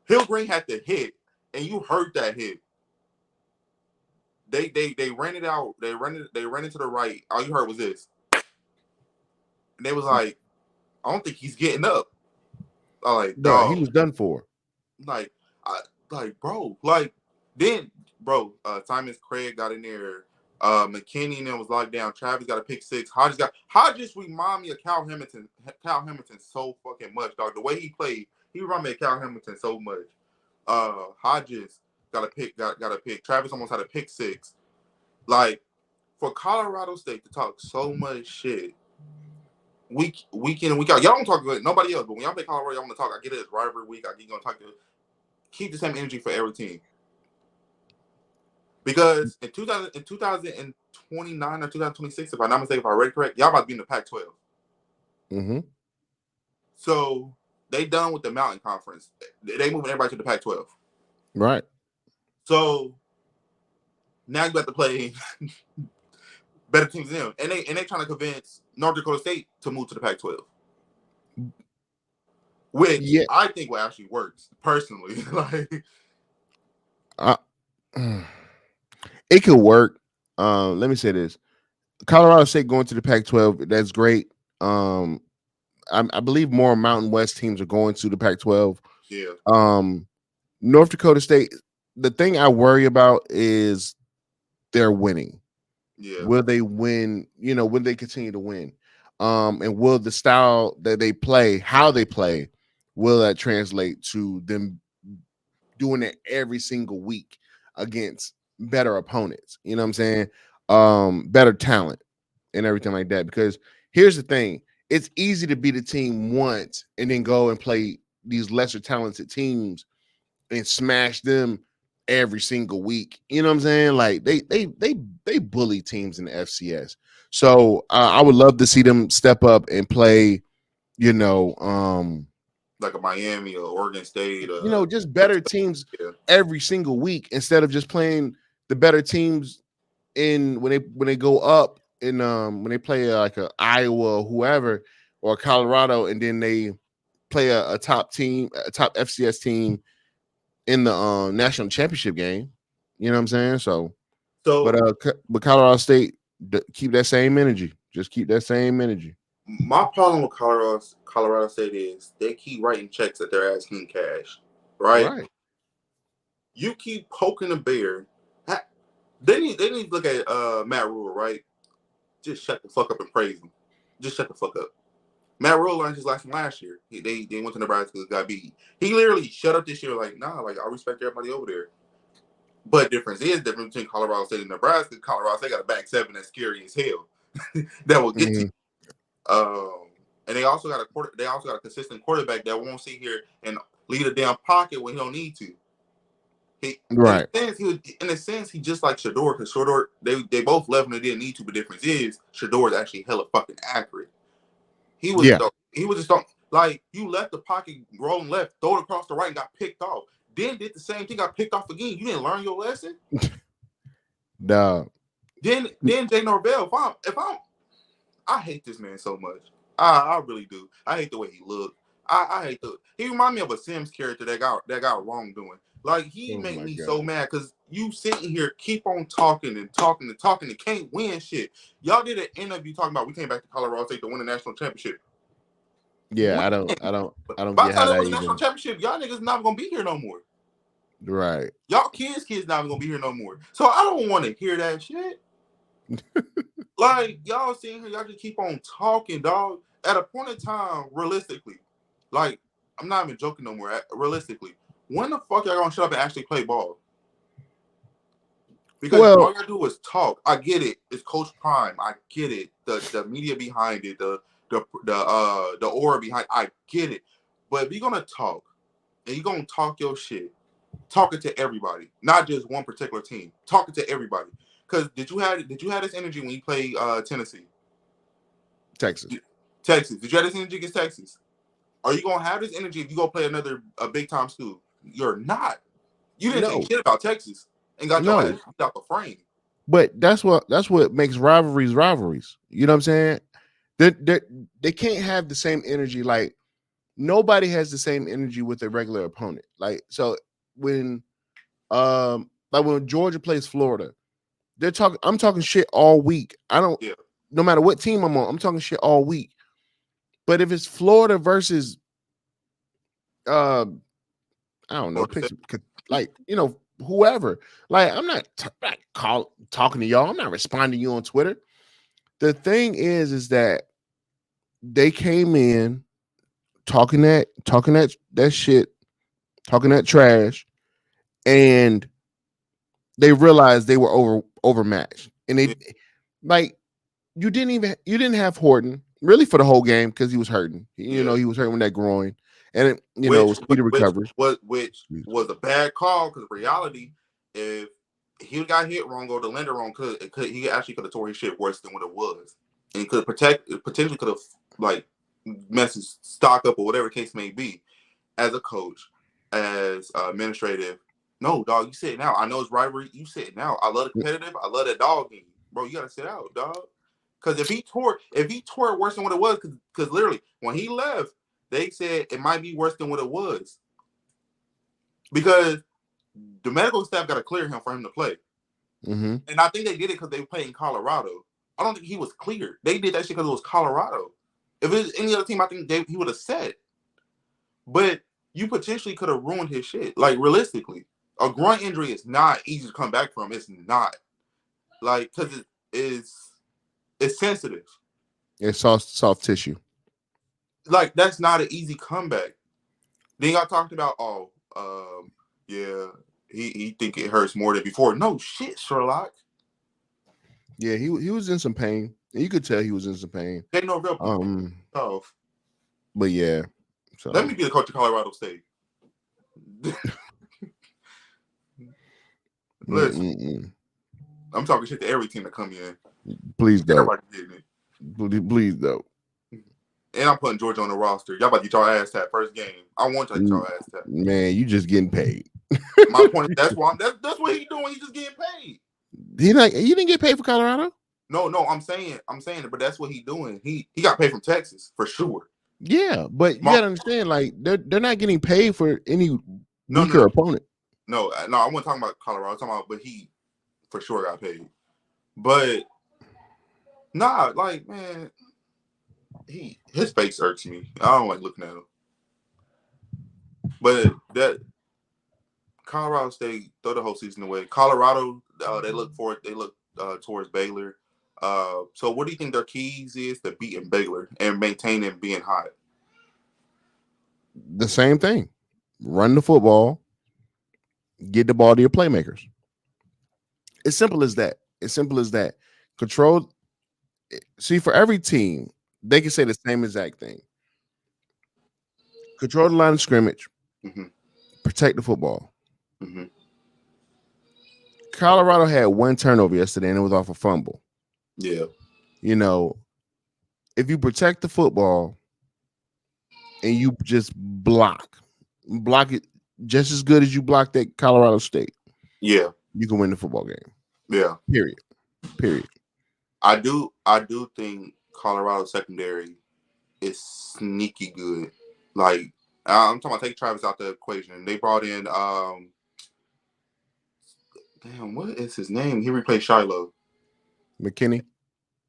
Hill Green had to hit, and you heard that hit. They ran it out. They ran it to the right. All you heard was this. And they was like, I don't think he's getting up. I like, Duh, he dog. was done for. Like, bro. Like, then, bro, Simon Craig got in there. McKinney and them was locked down. Travis got a pick six. Hodges remind me of Cal Hamilton. Cal Hamilton so fucking much, dog. The way he played, he remind me of Cal Hamilton so much. Hodges got a pick. Got a pick. Travis almost had a pick six. Like, for Colorado State to talk so much shit week in and week out. Y'all don't talk about nobody else, but when y'all play Colorado, y'all want to talk. I get it. It's rivalry week. I get gonna talk to keep the same energy for every team. Because in 2029 or 2026, if I'm not mistaken, if I read it correct, y'all about to be in the Pac-12. Mm-hmm. So they done with the Mountain Conference. They moving everybody to the Pac-12. Right. So now you got to play better teams than them, and they trying to convince North Dakota State to move to the Pac-12, which Yeah. I think will actually works personally. Like, it could work. Let me say this: Colorado State going to the Pac-12. That's great. I believe more Mountain West teams are going to the Pac-12. yeah, North Dakota State. The thing I worry about is they're winning. yeah, Will they win? You know, will they continue to win? And will the style that they play, how they play, will that translate to them doing it every single week against better opponents? You know what I'm saying? Better talent and everything like that. Because here's the thing: it's easy to beat a team once and then go and play these lesser talented teams and smash them every single week. You know what I'm saying? Like they bully teams in the FCS. So I would love to see them step up and play. You know, like a Miami or Oregon State. just better teams Yeah, every single week instead of just playing the better teams in when they go up in when they play like a Iowa or whoever or Colorado, and then they play a top team, a top FCS team in the national championship game. You know what I'm saying? So So but Colorado State keep that same energy. Just keep that same energy. my problem with Colorado State is they keep writing checks that they're asking cash, right? Right. You keep poking the bear. They need to look at Matt Rule, right? Just shut the fuck up and praise him. Just shut the fuck up. Matt Rule learned his lesson last year. They went to Nebraska, got beat. He literally shut up this year, like, nah, like I respect everybody over there. But difference between Colorado State and Nebraska. Colorado State got a back seven that's scary as hell. That will get to you. And they also got a consistent quarterback that won't sit here and lead a damn pocket when he don't need to. Right. In a sense, he just like Shedeur, because Shedeur, they both left when they didn't need to. But the difference is Shedeur is actually hella fucking accurate. He was just like you left the pocket rolling left, throw it across the right, and got picked off. Then did the same thing, got picked off again. You didn't learn your lesson. No. Then Jay Norvell. I hate this man so much. I really do. I hate the way he looked. He remind me of a Sims character that got wrongdoing. Like he made me so mad because you sitting here keep on talking and can't win shit. Y'all did an interview talking about we came back to Colorado State to win the national championship. Yeah, I don't By get how that the national championship, y'all niggas not gonna be here no more. Right. Y'all kids not gonna be here no more. So I don't want to hear that shit. Like y'all sitting here, y'all just keep on talking, dog. At a point in time, realistically, like I'm not even joking no more. Realistically, when the fuck y'all gonna shut up and actually play ball? Because all y'all do is talk. I get it. It's Coach Prime. I get it. The media behind it. The aura behind. I get it. But if you're gonna talk and you're gonna talk your shit, talking to everybody, not just one particular team. Talking to everybody. Because did you have this energy when you played Tennessee? Texas. Did you have this energy against Texas? Are you gonna have this energy if you go play a big time school? You're not. You didn't say shit about Texas and got your ass out the frame. But that's what makes rivalries. You know what I'm saying? They can't have the same energy. Like nobody has the same energy with a regular opponent. Like so when Georgia plays Florida, I'm talking shit all week. No matter what team I'm on, I'm talking shit all week. But if it's Florida versus I don't know, whoever. Like I'm not talking to y'all. I'm not responding to you on Twitter. The thing is that they came in talking that shit, talking that trash, and they realized they were overmatched. And they like you didn't have Horton really for the whole game because he was hurting. He was hurting with that groin. And speedy recovery. Which was a bad call because reality, if he got hit wrong or the lender wrong, he actually could have tore his shit worse than what it was, and he could potentially could have like messed his stock up or whatever the case may be. As a coach, as administrative, no dog, you sit now. I know it's rivalry. You sit now. I love the competitive. I love that dog game, bro. You gotta sit out, dog. Because if he tore it worse than what it was, because literally when he left. They said it might be worse than what it was because the medical staff got to clear him for him to play. Mm-hmm. And I think they did it because they played in Colorado. I don't think he was cleared. They did that shit because it was Colorado. If it was any other team, I think he would have said. But you potentially could have ruined his shit. Like, realistically, a groin injury is not easy to come back from. It's not. Like, because it's sensitive. It's soft tissue. Like, that's not an easy comeback. Then y'all talked about, he think it hurts more than before. No shit, Sherlock. Yeah, he was in some pain. You could tell he was in some pain. They know real tough. But yeah. So let me be the coach of Colorado State. Listen, I'm talking shit to every team that come in. Please don't. Everybody getting it. Please don't. And I'm putting Georgia on the roster. Y'all about to get y'all ass tapped first game. I want y'all to get y'all ass tapped. Man, you just getting paid. My point. That's what he's doing. He's just getting paid. He didn't get paid for Colorado. No, I'm saying it, but that's what he's doing. He got paid from Texas for sure. Yeah, but you gotta understand, like they're not getting paid for any weaker opponent. No, I wasn't talking about Colorado. I was talking about, but for sure got paid. But nah, like man, his face irks me. I don't like looking at him. But that Colorado State throw the whole season away. Colorado, they look forward. They look towards Baylor. So what do you think their keys is to beating Baylor and maintaining being hot? The same thing. Run the football. Get the ball to your playmakers. As simple as that. As simple as that. Control. See, for every team, they can say the same exact thing. Control the line of scrimmage. Mm-hmm. Protect the football. Mm-hmm. Colorado had one turnover yesterday, and it was off a fumble. Yeah. You know, if you protect the football and you just block it just as good as you blocked at Colorado State, yeah, you can win the football game. Yeah. Period. I do think Colorado secondary is sneaky good. Like I'm talking about take Travis out the equation. They brought in damn, what is his name? He replaced Shiloh. McKinney?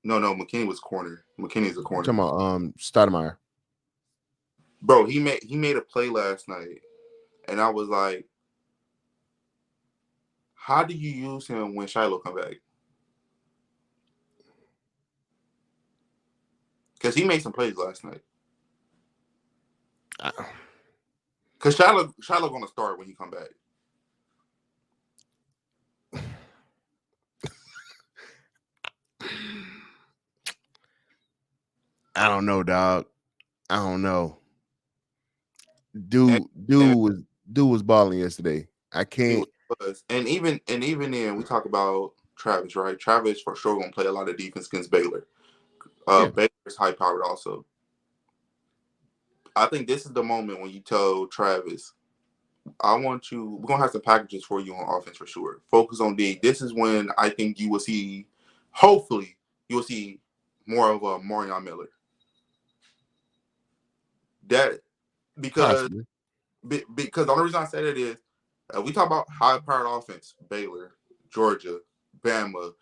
No, McKinney was corner. McKinney's a corner. I'm talking about Stoudemire. Bro, he made a play last night, and I was like, how do you use him when Shiloh come back? Because he made some plays last night. Because Shiloh gonna start when he come back. I don't know, dog. I don't know. Dude was balling yesterday. I can't. And even then, we talk about Travis, right? Travis for sure gonna play a lot of defense against Baylor. Baylor's high powered also. I think this is the moment when you tell Travis, we're gonna have some packages for you on offense for sure. Focus on D. This is when I think you will see, hopefully, you will see more of a Marion Miller. That because the only reason I say that is we talk about high powered offense, Baylor, Georgia, Bama,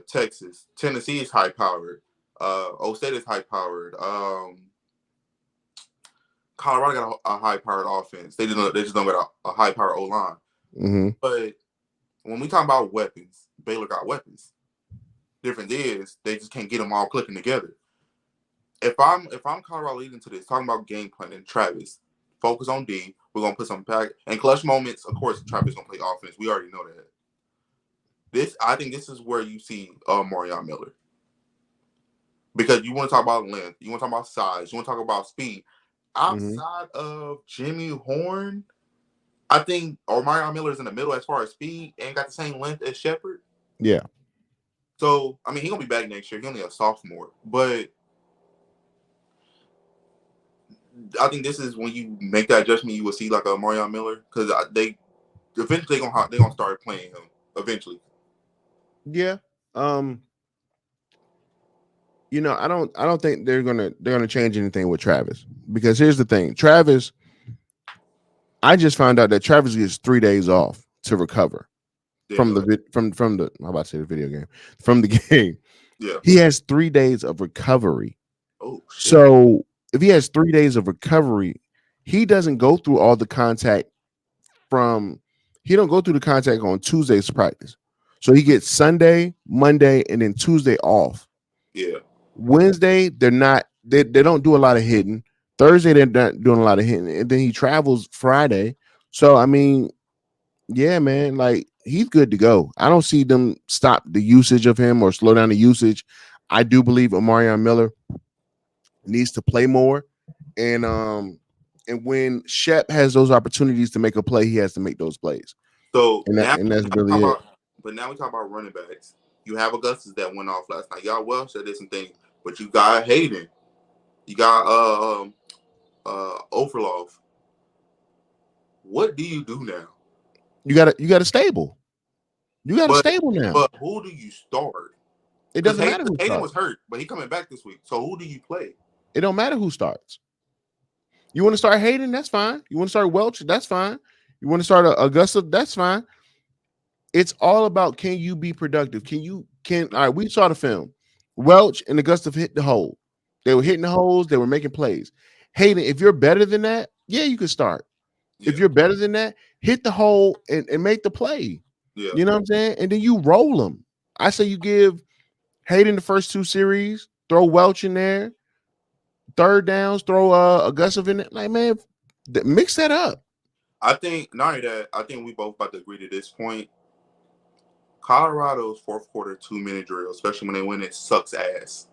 Texas, Tennessee is high powered, O State is high powered, Colorado got a high powered offense. They just don't got a high powered O line. Mm-hmm. But when we talk about weapons, Baylor got weapons. Difference is they just can't get them all clicking together. If I'm Colorado leading to this, talking about game planning, Travis, focus on D. We're gonna put some pack and clutch moments. Of course, Travis gonna play offense. We already know that. I think this is where you see Marion Miller. Because you want to talk about length, you want to talk about size, you want to talk about speed. Outside of Jimmy Horn, I think Marion Miller's in the middle as far as speed and got the same length as Shepard. Yeah. So I mean, he's gonna be back next year. He's only a sophomore, but I think this is when you make that adjustment. You will see like a Marion Miller because they eventually gonna start playing him eventually. Yeah. You know, I don't think they're gonna change anything with Travis because here's the thing, Travis. I just found out that Travis gets 3 days off to recover from the how about to say the video game from the game. Yeah, he has 3 days of recovery. Oh, shit. So if he has 3 days of recovery, he doesn't go through all the contact he don't go through the contact on Tuesday's practice. So he gets Sunday, Monday, and then Tuesday off. Yeah. Wednesday, they don't do a lot of hitting. Thursday, they're not doing a lot of hitting. And then he travels Friday. So, I mean, yeah, man, like he's good to go. I don't see them stop the usage of him or slow down the usage. I do believe Marion Miller needs to play more. And when Shep has those opportunities to make a play, he has to make those plays. So and that's really it. But now we talk about running backs. You have Augustus that went off last night. Y'all Welsh that did some things, but you got Hayden. You got Overloff. What do you do now? You got a stable. You got a stable now. But who do you start? It doesn't matter who Hayden starts. was hurt, but he coming back this week. So who do you play? It don't matter who starts. You want to start Hayden? That's fine. You want to start Welch? That's fine. You want to start Augusta? That's fine. It's all about, can you be productive? All right, we saw the film. Welch and Augusta hit the hole. They were hitting the holes, they were making plays. Hayden, if you're better than that, yeah, you can start. Yeah. If you're better than that, hit the hole and make the play. Yeah. You know what I'm saying? And then you roll them. I say you give Hayden the first 2 series, throw Welch in there, third downs, throw Augusta in there. Like, man, mix that up. I think not only that, I think we both about to agree to this point. Colorado's fourth quarter 2-minute drill, especially when they win, it sucks ass.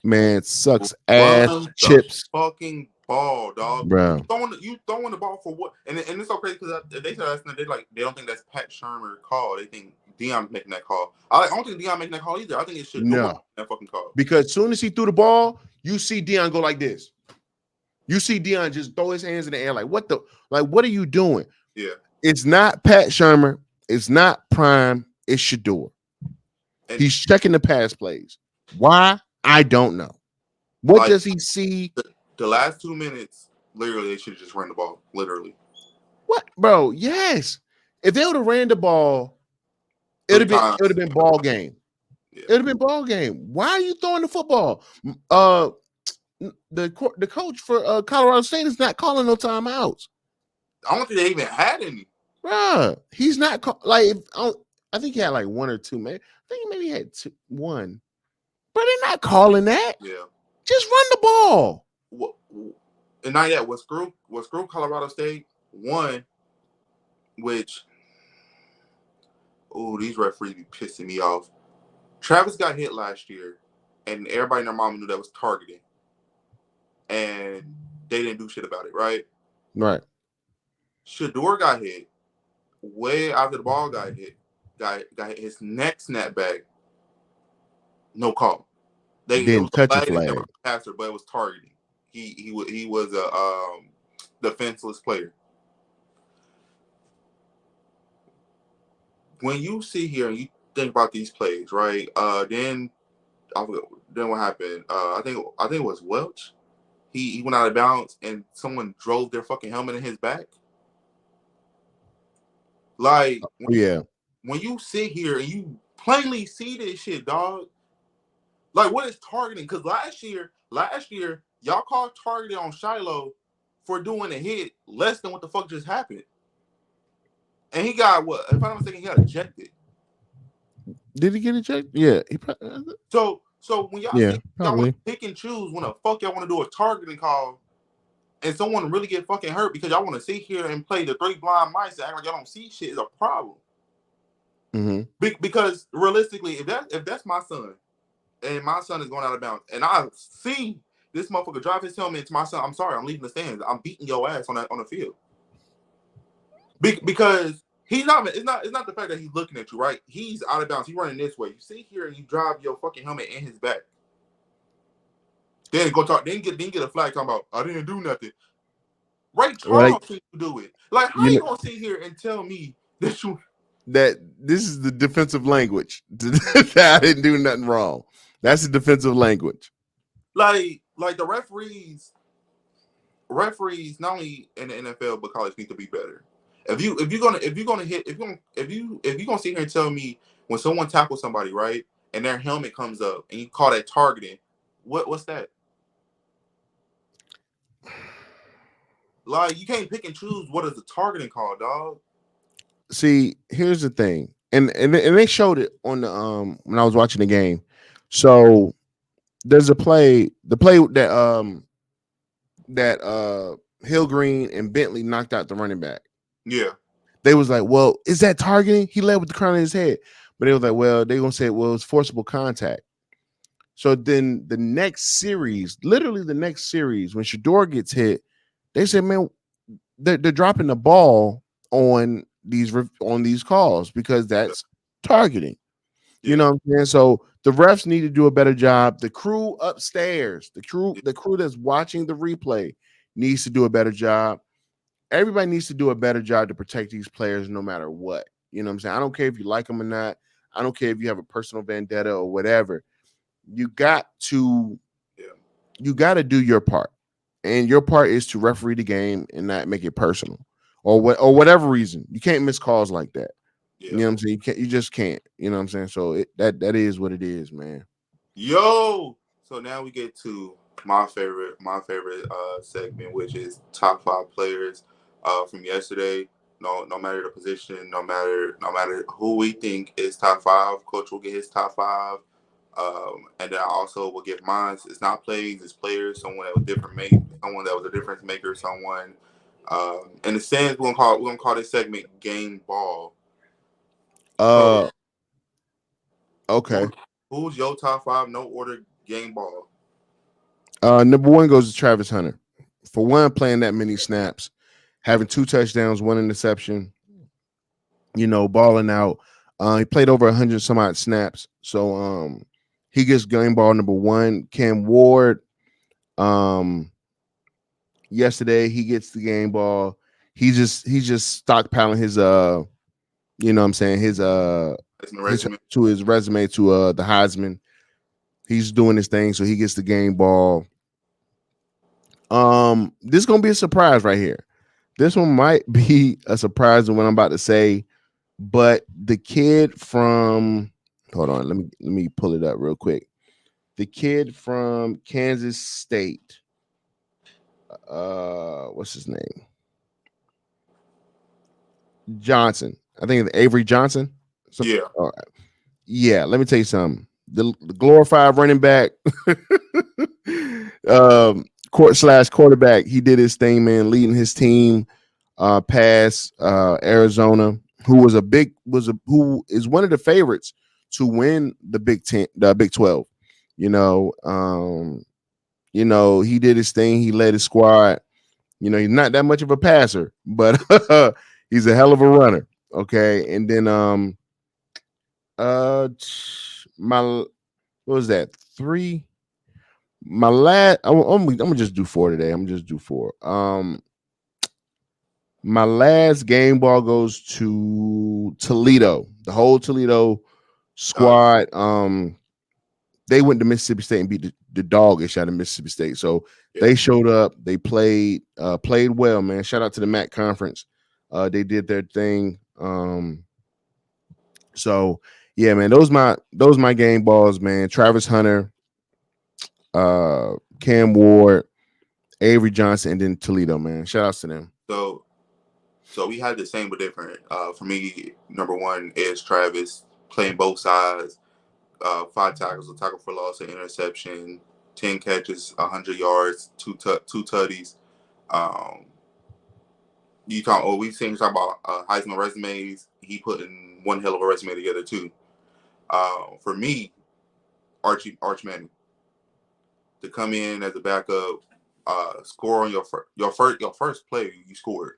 Man, it sucks Run ass the chips, fucking ball, dog. bro. You throwing the ball for what? And it's so crazy because they said last night they don't think that's Pat Shermer call. They think Deion's making that call. I don't think Deion making that call either. I think it should that fucking call. Because as soon as he threw the ball, you see Deion go like this. You see Deion just throw his hands in the air like, what are you doing? Yeah. It's not Pat Shermer. It's not Prime. It's Shedeur. And he's checking the pass plays. Why? I don't know. What does he see? The last 2 minutes, literally, they should have just ran the ball. Literally. What, bro? Yes. If they would have ran the ball, it would have been ball game. Yeah. It would have been ball game. Why are you throwing the football? The coach for Colorado State is not calling no timeouts. I don't think they even had any. Bruh, he's not I think he had like 1 or 2. Maybe I think he maybe had 1. But they're not calling that. Yeah. Just run the ball. And not yet. What screw Colorado State? 1, which these referees be pissing me off. Travis got hit last year, and everybody and their mama knew that was targeting. And they didn't do shit about it, right? Right. Shedeur got hit way after the ball got hit. Got hit. His neck snapped back. No call. They didn't touch a flag. Passer, but it was targeting. He was a defenseless player. When you sit here and you think about these plays, right? Then what happened? I think it was Welch. He went out of bounds and someone drove their fucking helmet in his back. Like, when you sit here and you plainly see this shit, dog. Like, what is targeting? Because last year, y'all called targeting on Shiloh for doing a hit less than what the fuck just happened. And he got what? If I'm not mistaken, he got ejected. Did he get ejected? Yeah. So when y'all y'all want to pick and choose when the fuck y'all want to do a targeting call and someone really get fucking hurt because y'all want to sit here and play the 3 blind mice and act like y'all don't see shit is a problem. Mm-hmm. Because realistically, if that's my son, and my son is going out of bounds, and I see this motherfucker drive his helmet to my son, I'm sorry, I'm leaving the stands. I'm beating your ass on the field. Because he's not. It's not the fact that he's looking at you, right? He's out of bounds. He's running this way. You sit here and you drive your fucking helmet in his back. Then go talk. Then get a flag talking about I didn't do nothing. Ray Charles can do it. Like, how you gonna sit here and tell me that this is the defensive language? That I didn't do nothing wrong. That's the defensive language. Like the referees not only in the NFL but college need to be better. If you're gonna sit here and tell me when someone tackles somebody, right, and their helmet comes up and you call that targeting, what's that? Like, you can't pick and choose what is the targeting call, dog. See, here's the thing, and they showed it on the when I was watching the game. So there's the play that Hillgreen and Bentley knocked out the running back. Yeah. They was like, well, is that targeting? He led with the crown of his head. But they was like, well, they're going to say, well, it's forcible contact. So then the next series, literally the next series, when Shedeur gets hit, they said, man, they're dropping the ball on these calls because that's targeting. Yeah. You know what I'm saying? So the refs need to do a better job. The crew upstairs, the crew that's watching the replay needs to do a better job. Everybody needs to do a better job to protect these players no matter what. You know what I'm saying? I don't care if you like them or not. I don't care if you have a personal vendetta or whatever. You got to do your part. And your part is to referee the game and not make it personal or whatever reason. You can't miss calls like that. You know what I'm saying? You just can't. You know what I'm saying? So that is what it is, man. Yo. So now we get to my favorite segment, which is top 5 players from yesterday. No matter the position, no matter who we think is top 5, coach will get his top 5. And then I also will give mine. It's not plays, it's players. Someone that was someone that was a difference maker. Someone, in a sense, we're gonna call this segment "Game Ball." So, Okay. who's your top 5? No order. Game Ball. Number 1 goes to Travis Hunter. For one, playing that many snaps, having 2 touchdowns, 1 interception. You know, balling out. He played over 100 some odd snaps. So he gets game ball number 1. Cam Ward, yesterday he gets the game ball. He's just stockpiling his you know what I'm saying, his resume. to his resume to the Heisman. He's doing his thing, so he gets the game ball. This is gonna be a surprise right here. This one might be a surprise in what I'm about to say. But the kid from hold on, let me pull it up real quick. The kid from Kansas State, what's his name? Johnson. I think it's Avery Johnson. Yeah. All right. Yeah, let me tell you something. The glorified running back, quarterback. He did his thing, man, leading his team past Arizona, who is one of the favorites to win the Big 12. You know, he did his thing. He led his squad. You know, he's not that much of a passer, but he's a hell of a runner. Okay, and then what was that? 3. My last, I'm gonna just do 4 today. I'm just do 4. My last game ball goes to Toledo. The whole Toledo squad. They went to Mississippi State and beat the doggish out of Mississippi State. So they showed up. They played well, man. Shout out to the MAC conference. They did their thing. So yeah, man. Those my game balls, man. Travis Hunter, Cam Ward, Avery Johnson, and then Toledo, man. Shout outs to them. So we had the same but different. For me, number 1 is Travis, playing both sides. 5 tackles, a tackle for loss, an interception, 10 catches, 100 yards, two tutties. We talking about Heisman resumes. He putting one hell of a resume together too. For me, Arch Manning, to come in as a backup, score on your first play, you scored.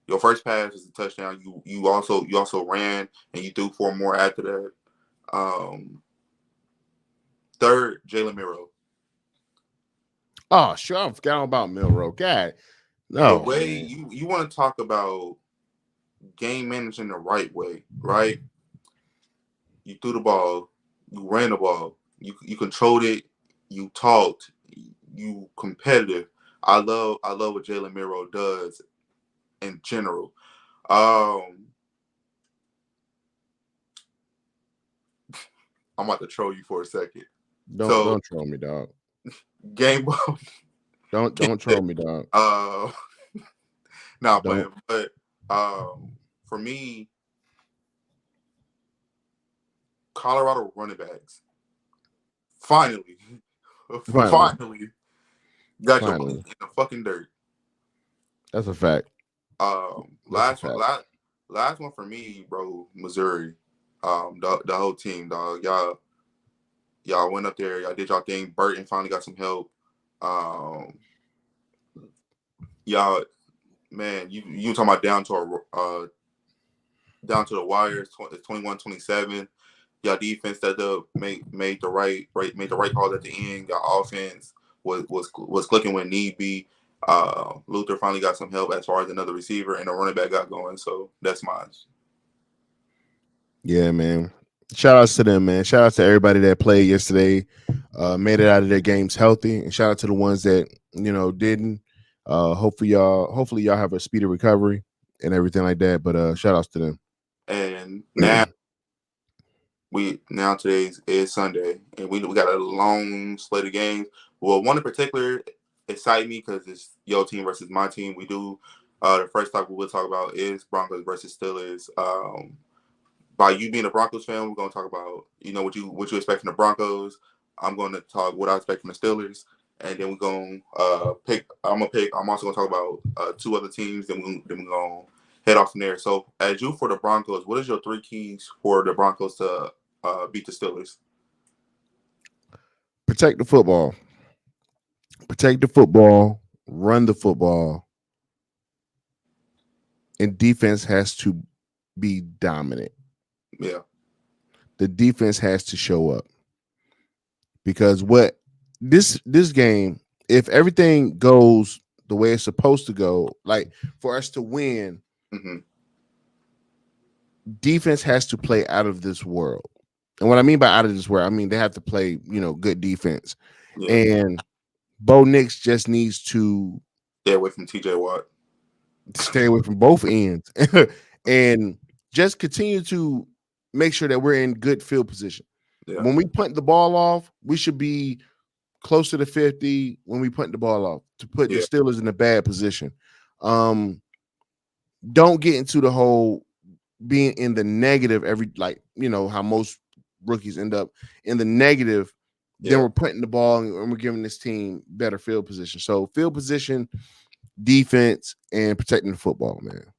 Your first pass is a touchdown. You also ran and you threw 4 more after that. Third, Jalen Milroe. Oh, sure. I forgot about Milroe. God, no. The way you want to talk about game managing the right way, right? You threw the ball, you ran the ball, you controlled it, you talked, you competitive. I love what Jalen Milroe does in general. I'm about to troll you for a second. Don't troll me, dog. Game ball. Don't troll me, dog. Not playing, but for me, Colorado running backs finally got your in the fucking dirt. That's a fact. Last one for me, bro. Missouri. The whole team, dog. Y'all went up there. Y'all did y'all thing. Burton finally got some help. Y'all, man, you talking about down to the wires. It's 21-27. Y'all defense made the right calls at the end. Y'all offense was clicking when need be. Luther finally got some help as far as another receiver, and the running back got going. So that's mine. Yeah, man. Shout outs to them, man. Shout out to everybody that played yesterday, made it out of their games healthy, and shout out to the ones that didn't. Hopefully y'all have a speedy recovery and everything like that. But shout outs to them. And now today's is Sunday, and we got a long slate of games. Well, one in particular excite me because it's your team versus my team. We do the first topic we'll talk about is Broncos versus Steelers. By you being a Broncos fan, we're gonna talk about what you expect from the Broncos. I'm going to talk what I expect from the Steelers, and then we're gonna pick. I'm also gonna talk about two other teams. Then we're gonna head off from there. So, as you for the Broncos, what is your three keys for the Broncos to beat the Steelers? Protect the football. Protect the football. Run the football. And defense has to be dominant. Yeah. The defense has to show up. Because what this game, if everything goes the way it's supposed to go, like for us to win, Mm-hmm. defense has to play out of this world. And what I mean by out of this world, I mean they have to play, good defense. Yeah. And Bo Nix just needs to Stay away from TJ Watt. stay away from both ends and just continue to make sure that we're in good field position. Yeah. When we punt the ball off, we should be close to the 50 when we punt the ball off to put the Yeah. Steelers in a bad position. Don't get into the whole being in the negative how most rookies end up in the negative. Then Yeah. we're putting the ball and we're giving this team better field position. So field position, defense, and protecting the football, man.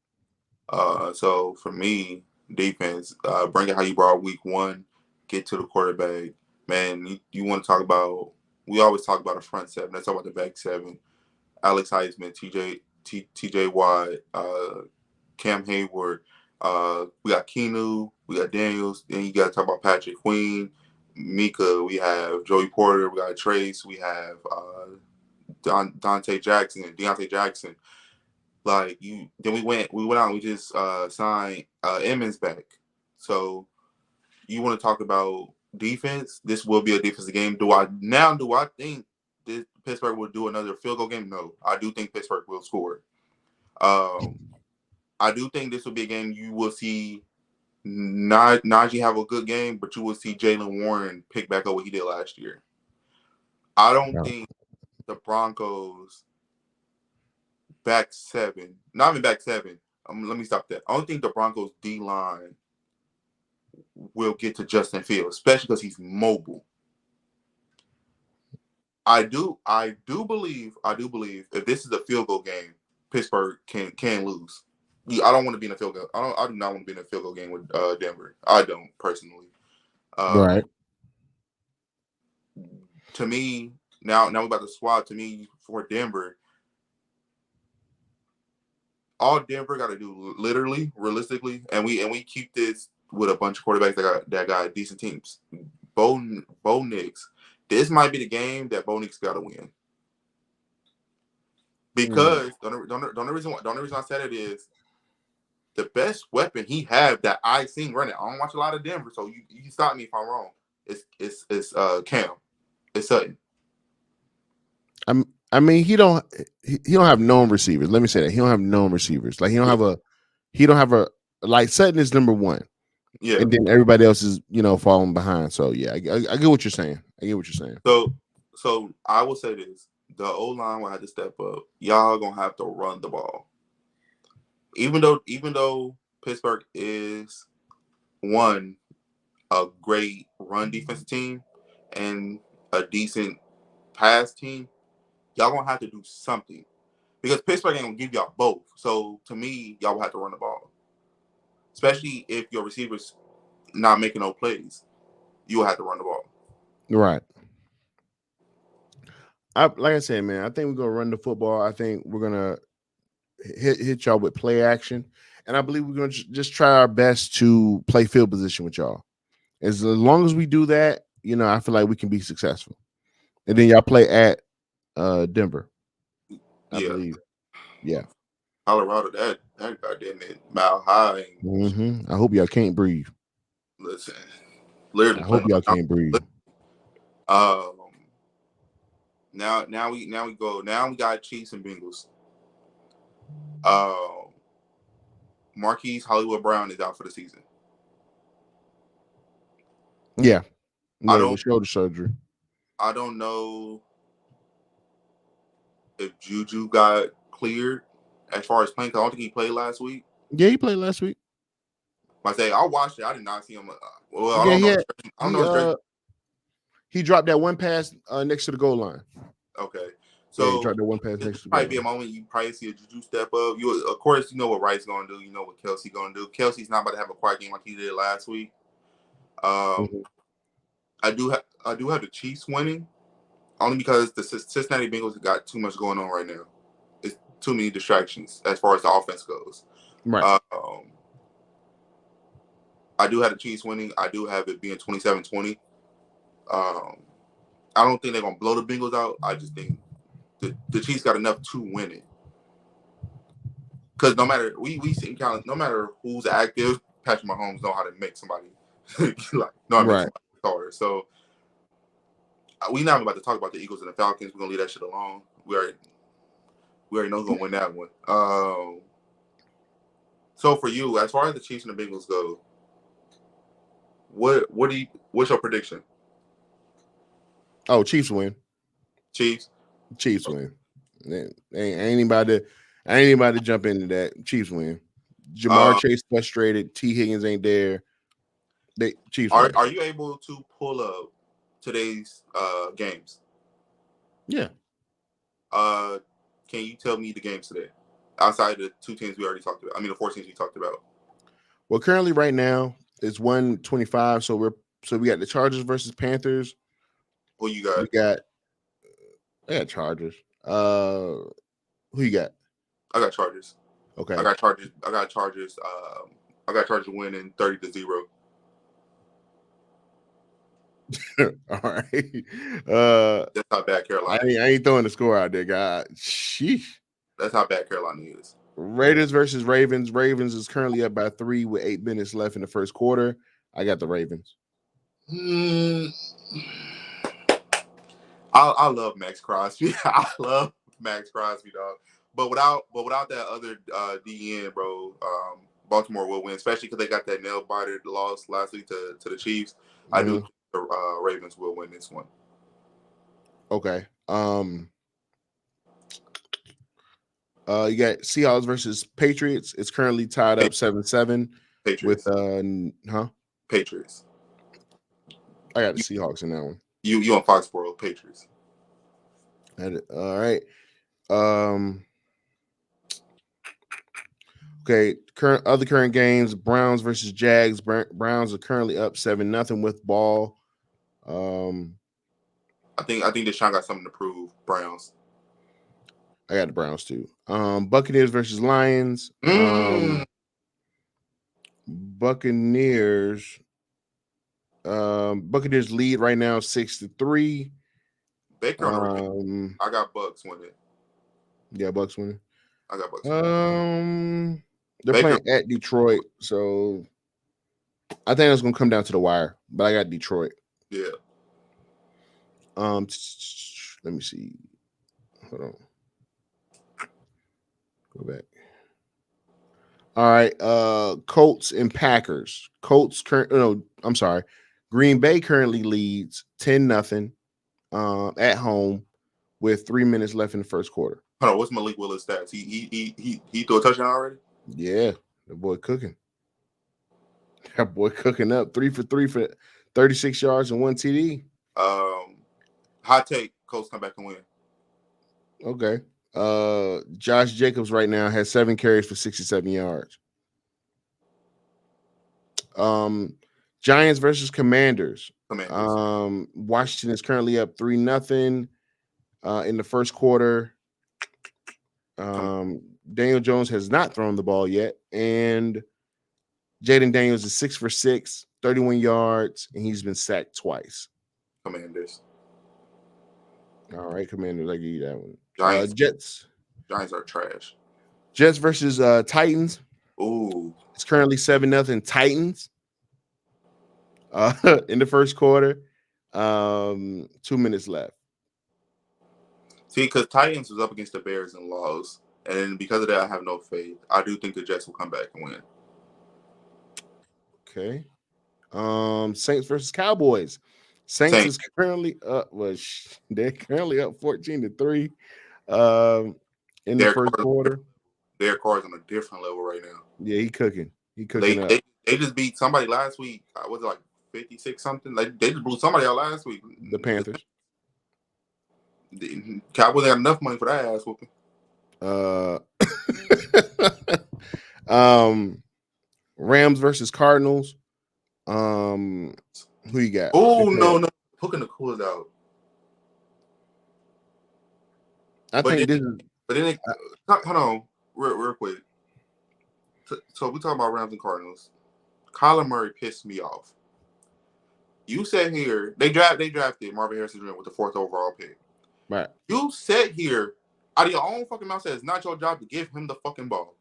So for me, defense, bring it how you brought week one, get to the quarterback. Man, you want to talk about, we always talk about a front seven. Let's talk about the back seven. Alex Heisman, TJ Watt, Cam Hayward. We got Keanu, we got Daniels. Then you got to talk about Patrick Queen, Mika. We have Joey Porter. We got Trace. We have Deontay Jackson. Like then we went out and we just signed Emmons back. So you want to talk about defense? This will be a defensive game. Do I think this Pittsburgh will do another field goal game? No, I do think Pittsburgh will score. I do think this will be a game you will see Najee have a good game, but you will see Jaylen Warren pick back up what he did last year. I don't think the Broncos back seven, not even back seven. Let me stop that. I don't think the Broncos D line will get to Justin Fields, especially because he's mobile. I do believe if this is a field goal game, Pittsburgh can lose. I don't want to be in a field goal. I do not want to be in a field goal game with Denver. I don't personally. Right. To me, now we're about to swap. To me, for Denver, all Denver got to do, literally, realistically, and we keep this with a bunch of quarterbacks that got decent teams. Bo Nix, this might be the game that Bo Nix got to win. Because the only reason I said it is the best weapon he have that I seen running. I don't watch a lot of Denver, so you can stop me if I'm wrong. It's Cam. It's Sutton. I mean, he don't have known receivers. Let me say that he don't have known receivers. Like he don't have a like Sutton is number one. Yeah, and then everybody else is falling behind. So yeah, I get what you're saying. So I will say this: the O line will have to step up. Y'all gonna have to run the ball. Even though Pittsburgh is a great run defense team and a decent pass team, y'all gonna have to do something because Pittsburgh ain't gonna give y'all both. So to me, y'all will have to run the ball, especially if your receivers not making no plays. You will have to run the ball. Right. Like I said, man, I think we're gonna run the football. I think we're gonna hit y'all with play action, and I believe we're gonna just try our best to play field position with y'all. As long as we do that, I feel like we can be successful. And then y'all play at Denver, I believe. Yeah. Colorado, that goddamn it, Mile High. I hope y'all can't breathe. Listen, literally. I hope y'all can't breathe. Now we go. Now we got Chiefs and Bengals. Marquise Hollywood Brown is out for the season. Yeah, I with don't shoulder surgery. I don't know if Juju got cleared as far as playing. 'Cause I don't think he played last week. Yeah, he played last week. I say I watched it. I did not see him. Well, I Yeah, don't know. I don't he know his jersey. he dropped that one pass next to the goal line. Okay, Yeah, he so dropped that one pass this next to the probably goal be a line. moment you probably see a Juju step up. You, of course, you know what Rice gonna do. You know what Kelsey gonna do. Kelsey's not about to have a quiet game like he did last week. Mhm. I do have the Chiefs winning only because the Cincinnati Bengals got too much going on right now. It's too many distractions as far as the offense goes. Right. I do have the Chiefs winning. I do have it being 27-20. I don't think they're gonna blow the Bengals out. I just think the Chiefs got enough to win it. Because no matter we see no matter who's active, Patrick Mahomes know how to make somebody make somebody taller. So we not about to talk about the Eagles and the Falcons. We're gonna leave that shit alone. We already know who's gonna win that one. So for you, as far as the Chiefs and the Bengals go, what's your prediction? Oh, Chiefs win. Chiefs Win. Ain't anybody to jump into that. Chiefs win. Jamar Chase frustrated. T. Higgins ain't there. Chiefs win. Are you able to pull up today's games? Yeah. Can you tell me the games today? Outside the two teams we already talked about. I mean the four teams we talked about. Well, currently right now it's 125. So we got the Chargers versus Panthers. Who you got? I got Chargers. Who you got? I got Chargers. Okay. I got Chargers. I got Chargers winning 30-0. All right. That's how bad Carolina I ain't throwing the score out there, God. Sheesh. That's how bad Carolina is. Raiders versus Ravens. Ravens is currently up by 3 with 8 minutes left in the first quarter. I got the Ravens. I love Max Crosby. I love Max Crosby, dog. But without that other DN, bro, Baltimore will win, especially because they got that nail biter loss last week to the Chiefs. Mm-hmm. I do think the Ravens will win this one. Okay. You got Seahawks versus Patriots. It's currently tied up 7-7. Patriots. With Patriots. I got the Seahawks in that one. You on Foxborough, Patriots. All right. Okay. Current games: Browns versus Jags. Browns are currently up 7-0 with ball. I think Deshaun got something to prove. Browns. I got the Browns too. Buccaneers versus Lions. Buccaneers. Buccaneers lead right now 6-3. Baker on I got Bucks winning. Yeah, Bucks winning. I got Bucks winning. They're playing at Detroit, so I think it's gonna come down to the wire. But I got Detroit. Yeah. Let me see. Hold on. Go back. All right. Colts and Packers. Green Bay currently leads 10-0 at home with 3 minutes left in the first quarter. Hold on, what's Malik Willis' stats? He threw a touchdown already? Yeah, the boy cooking. That boy cooking up 3 for 3 for 36 yards and 1 TD. Hot take, Colts come back and win. Okay. Josh Jacobs right now has 7 carries for 67 yards. Giants versus Commanders. Washington is currently up 3-0 in the first quarter. Daniel Jones has not thrown the ball yet, and Jaden Daniels is 6 for 6, 31 yards, and he's been sacked twice. Commanders. All right, Commanders. I give you that one. Giants are trash. Jets versus Titans. Ooh. It's currently 7-0 Titans. In the first quarter. 2 minutes left. See, because Titans was up against the Bears and lost. And because of that, I have no faith. I do think the Jets will come back and win. Okay. Saints versus Cowboys. Saints is currently up. They're currently up 14-3. In the first quarter. Derek Carr's on a different level right now. Yeah, he cooking. He cooking up. They just beat somebody last week. Was it like 56 something? Like they just blew somebody out last week. The Panthers. The Cowboys got enough money for that ass whooping. Rams versus Cardinals. Who you got? Oh no, hooking the coolers out. Hold on, real quick. So we talking about Rams and Cardinals. Kyler Murray pissed me off. You said here they drafted Marvin Harrison Jr. with the 4th overall pick. Right. You said here out of your own fucking mouth said it's not your job to give him the fucking ball.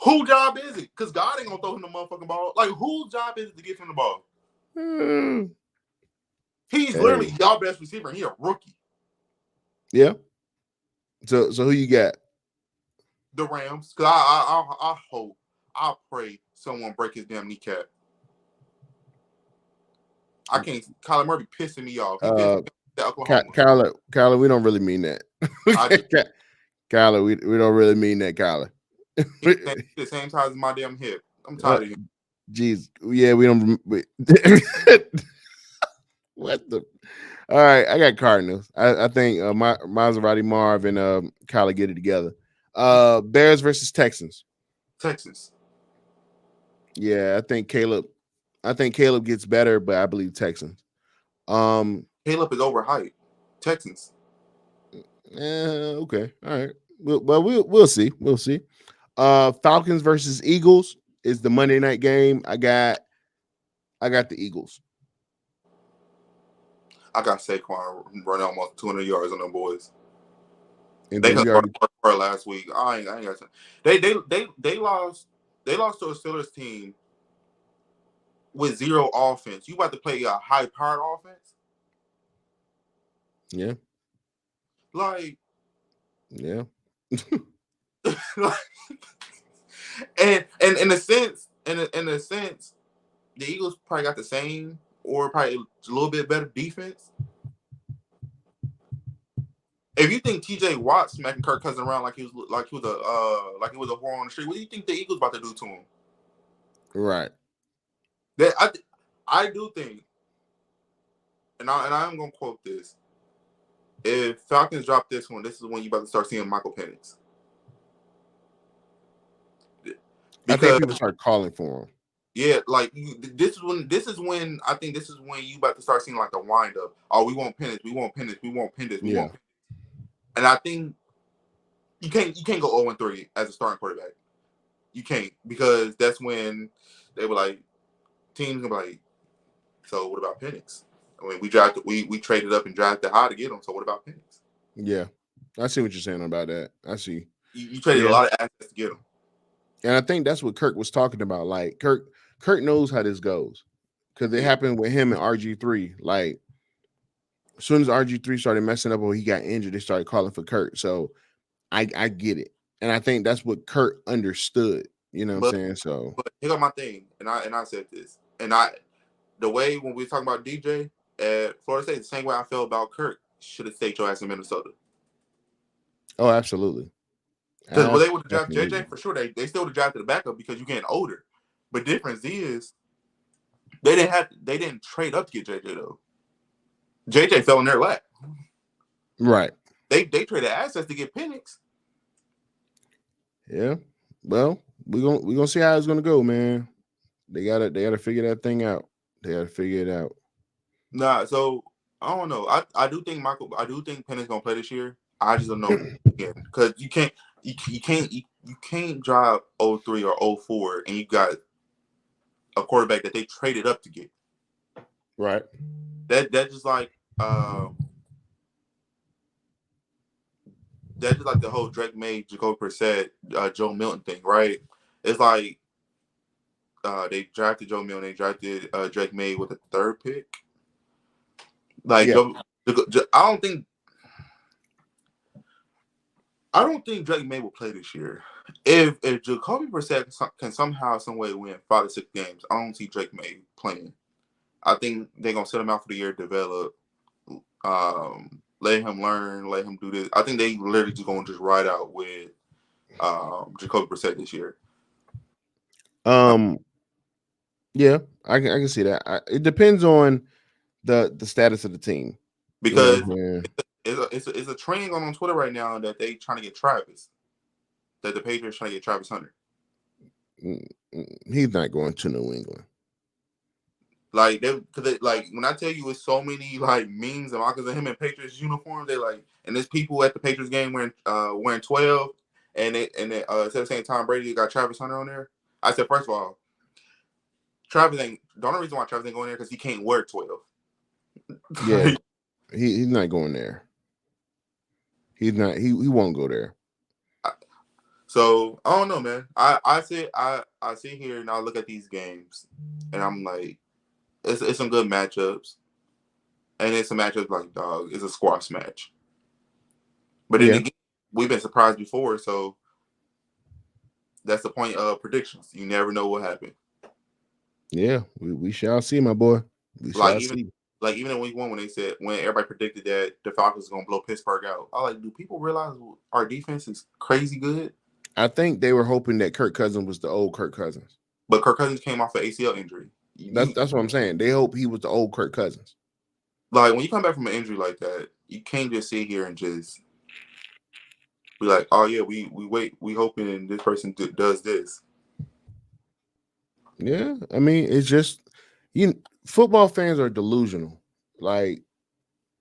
Whose job is it? Because God ain't gonna throw him the motherfucking ball. Like, whose job is it to give him the ball? He's literally y'all best receiver, and he a rookie. Yeah. So who you got? The Rams. Because I hope, I pray someone break his damn kneecap. I can't. Kyler Murray pissing me off. Kyler, we don't really mean that. Kyler, we don't really mean that, Kyler. The same size as my damn hip. I'm tired of him. Jeez, yeah, we don't. What the? All right, I got Cardinals. I think Maserati Marv and Kyler get it together. Bears versus Texans. Texans. Yeah, I think Caleb gets better, but I believe Texans. Caleb is overhyped. Texans. Okay, all right. Well, we'll see. We'll see. Falcons versus Eagles is the Monday night game. I got the Eagles. I got Saquon running almost 200 yards on them boys. And they got last week. I ain't got to. They lost to a Steelers team with zero offense. You about to play a high-powered offense? Yeah. Like. Yeah. and in a sense, the Eagles probably got the same or probably a little bit better defense. If you think TJ Watt smacking Kirk Cousins around like he was a whore on the street, what do you think the Eagles about to do to him? Right. That I do think, and I'm gonna quote this: if Falcons drop this one, this is when you about to start seeing Michael Penix. I think people start calling for him. Yeah, like this is when I think this is when you about to start seeing like the wind up. Oh, we want Penix, we want Penix, we want Penix, we want Penix. And I think you can't go 0-3 as a starting quarterback. You can't, because that's when they were like, teams gonna be like, so what about Penix? I mean, we traded up and drafted high to get him. So what about Penix? Yeah, I see what you're saying about that. I see. You traded a lot of assets to get him. And I think that's what Kirk was talking about. Like Kirk knows how this goes, because it happened with him and RG3. Like as soon as RG3 started messing up or he got injured, they started calling for Kirk. So I get it, and I think that's what Kirk understood. You know what I'm saying? So, but here got my thing, and I said this, and the way when we were talking about DJ at Florida State, the same way I felt about Kirk, should have stayed your ass in Minnesota. Oh, absolutely. Because they would have drafted JJ for sure. They still would have drafted the backup because you're getting older. But difference is they didn't trade up to get JJ though. JJ fell in their lap. Right. They traded assets to get Penix. Yeah. Well, we're gonna see how it's gonna go, man. They gotta figure that thing out. They gotta figure it out. Nah, so I don't know. I do think Penix gonna play this year. I just don't know again, because you can't drive 0-3 or 0-4 and you got a quarterback that they traded up to get. Right. That's just like the whole Drake May, Jacoby Brissett, Joe Milton thing, right? It's like they drafted Joe Milton, they drafted Drake May with the 3rd pick. Like I don't think I don't think Drake May will play this year. If Jacoby Brissett can somehow, some way win 5 to 6 games, I don't see Drake May playing. I think they're gonna set him out for the year, develop, let him learn, let him do this. I think they literally just gonna just ride out with Jacoby Brissett this year. Yeah, I can see that. It depends on the status of the team. Because Yeah. it's a trend going on Twitter right now that they trying to get Travis. That the Patriots trying to get Travis Hunter. He's not going to New England. Like like when I tell you it's so many like memes and because of him in Patriots uniforms, they like, and there's people at the Patriots game wearing 12, and instead of saying Tom Brady got Travis Hunter on there. I said, first of all, Travis ain't the only reason why Travis ain't going there because he can't wear 12. Yeah, he's not going there. He's not. He won't go there. So I don't know, man. I sit here and I look at these games, and I'm like, it's some good matchups, and it's a matchup like dog. It's a squash match. But then again, we've been surprised before, so that's the point of predictions. You never know what happened. Yeah, we shall see, my boy. We shall see. Like even in week 1 when everybody predicted that the Falcons were gonna blow Pittsburgh out, I like, do people realize our defense is crazy good? I think they were hoping that Kirk Cousins was the old Kirk Cousins. But Kirk Cousins came off an ACL injury. That's what I'm saying. They hope he was the old Kirk Cousins. Like when you come back from an injury like that, you can't just sit here and just be like, oh yeah, we hoping this person does this. Yeah, I mean, it's just football fans are delusional. Like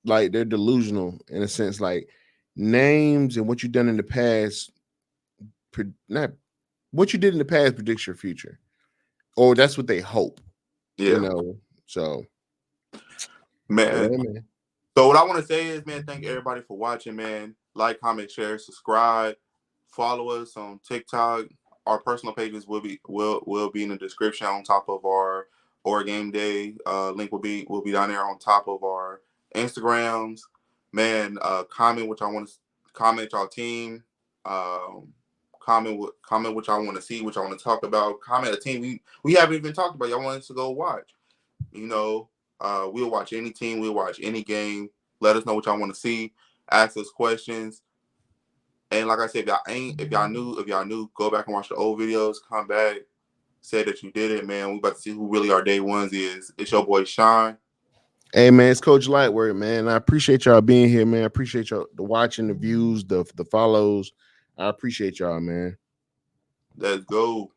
they're delusional in a sense. Like names and what you've done in the past, not what you did in the past predicts your future, or that's what they hope. Yeah, So man. Yeah, man. So what I want to say is, man, thank everybody for watching, man. Like, comment, share, subscribe, follow us on TikTok. Our personal pages will be in the description on top of our Game Day link will be down there on top of our Instagrams. Man, comment what y'all want to comment y'all team. Comment what y'all want to see, what y'all want to talk about. Comment a team we haven't even talked about. Y'all want us to go watch. We'll watch any team. We'll watch any game. Let us know what y'all want to see. Ask us questions. And like I said, if y'all new, go back and watch the old videos. Come back, say that you did it, man. We about to see who really our day ones is. It's your boy Sean. Hey man, it's Coach Lightwork, man. I appreciate y'all being here, man. I appreciate y'all the watching, the views, the follows. I appreciate y'all, man. Let's go.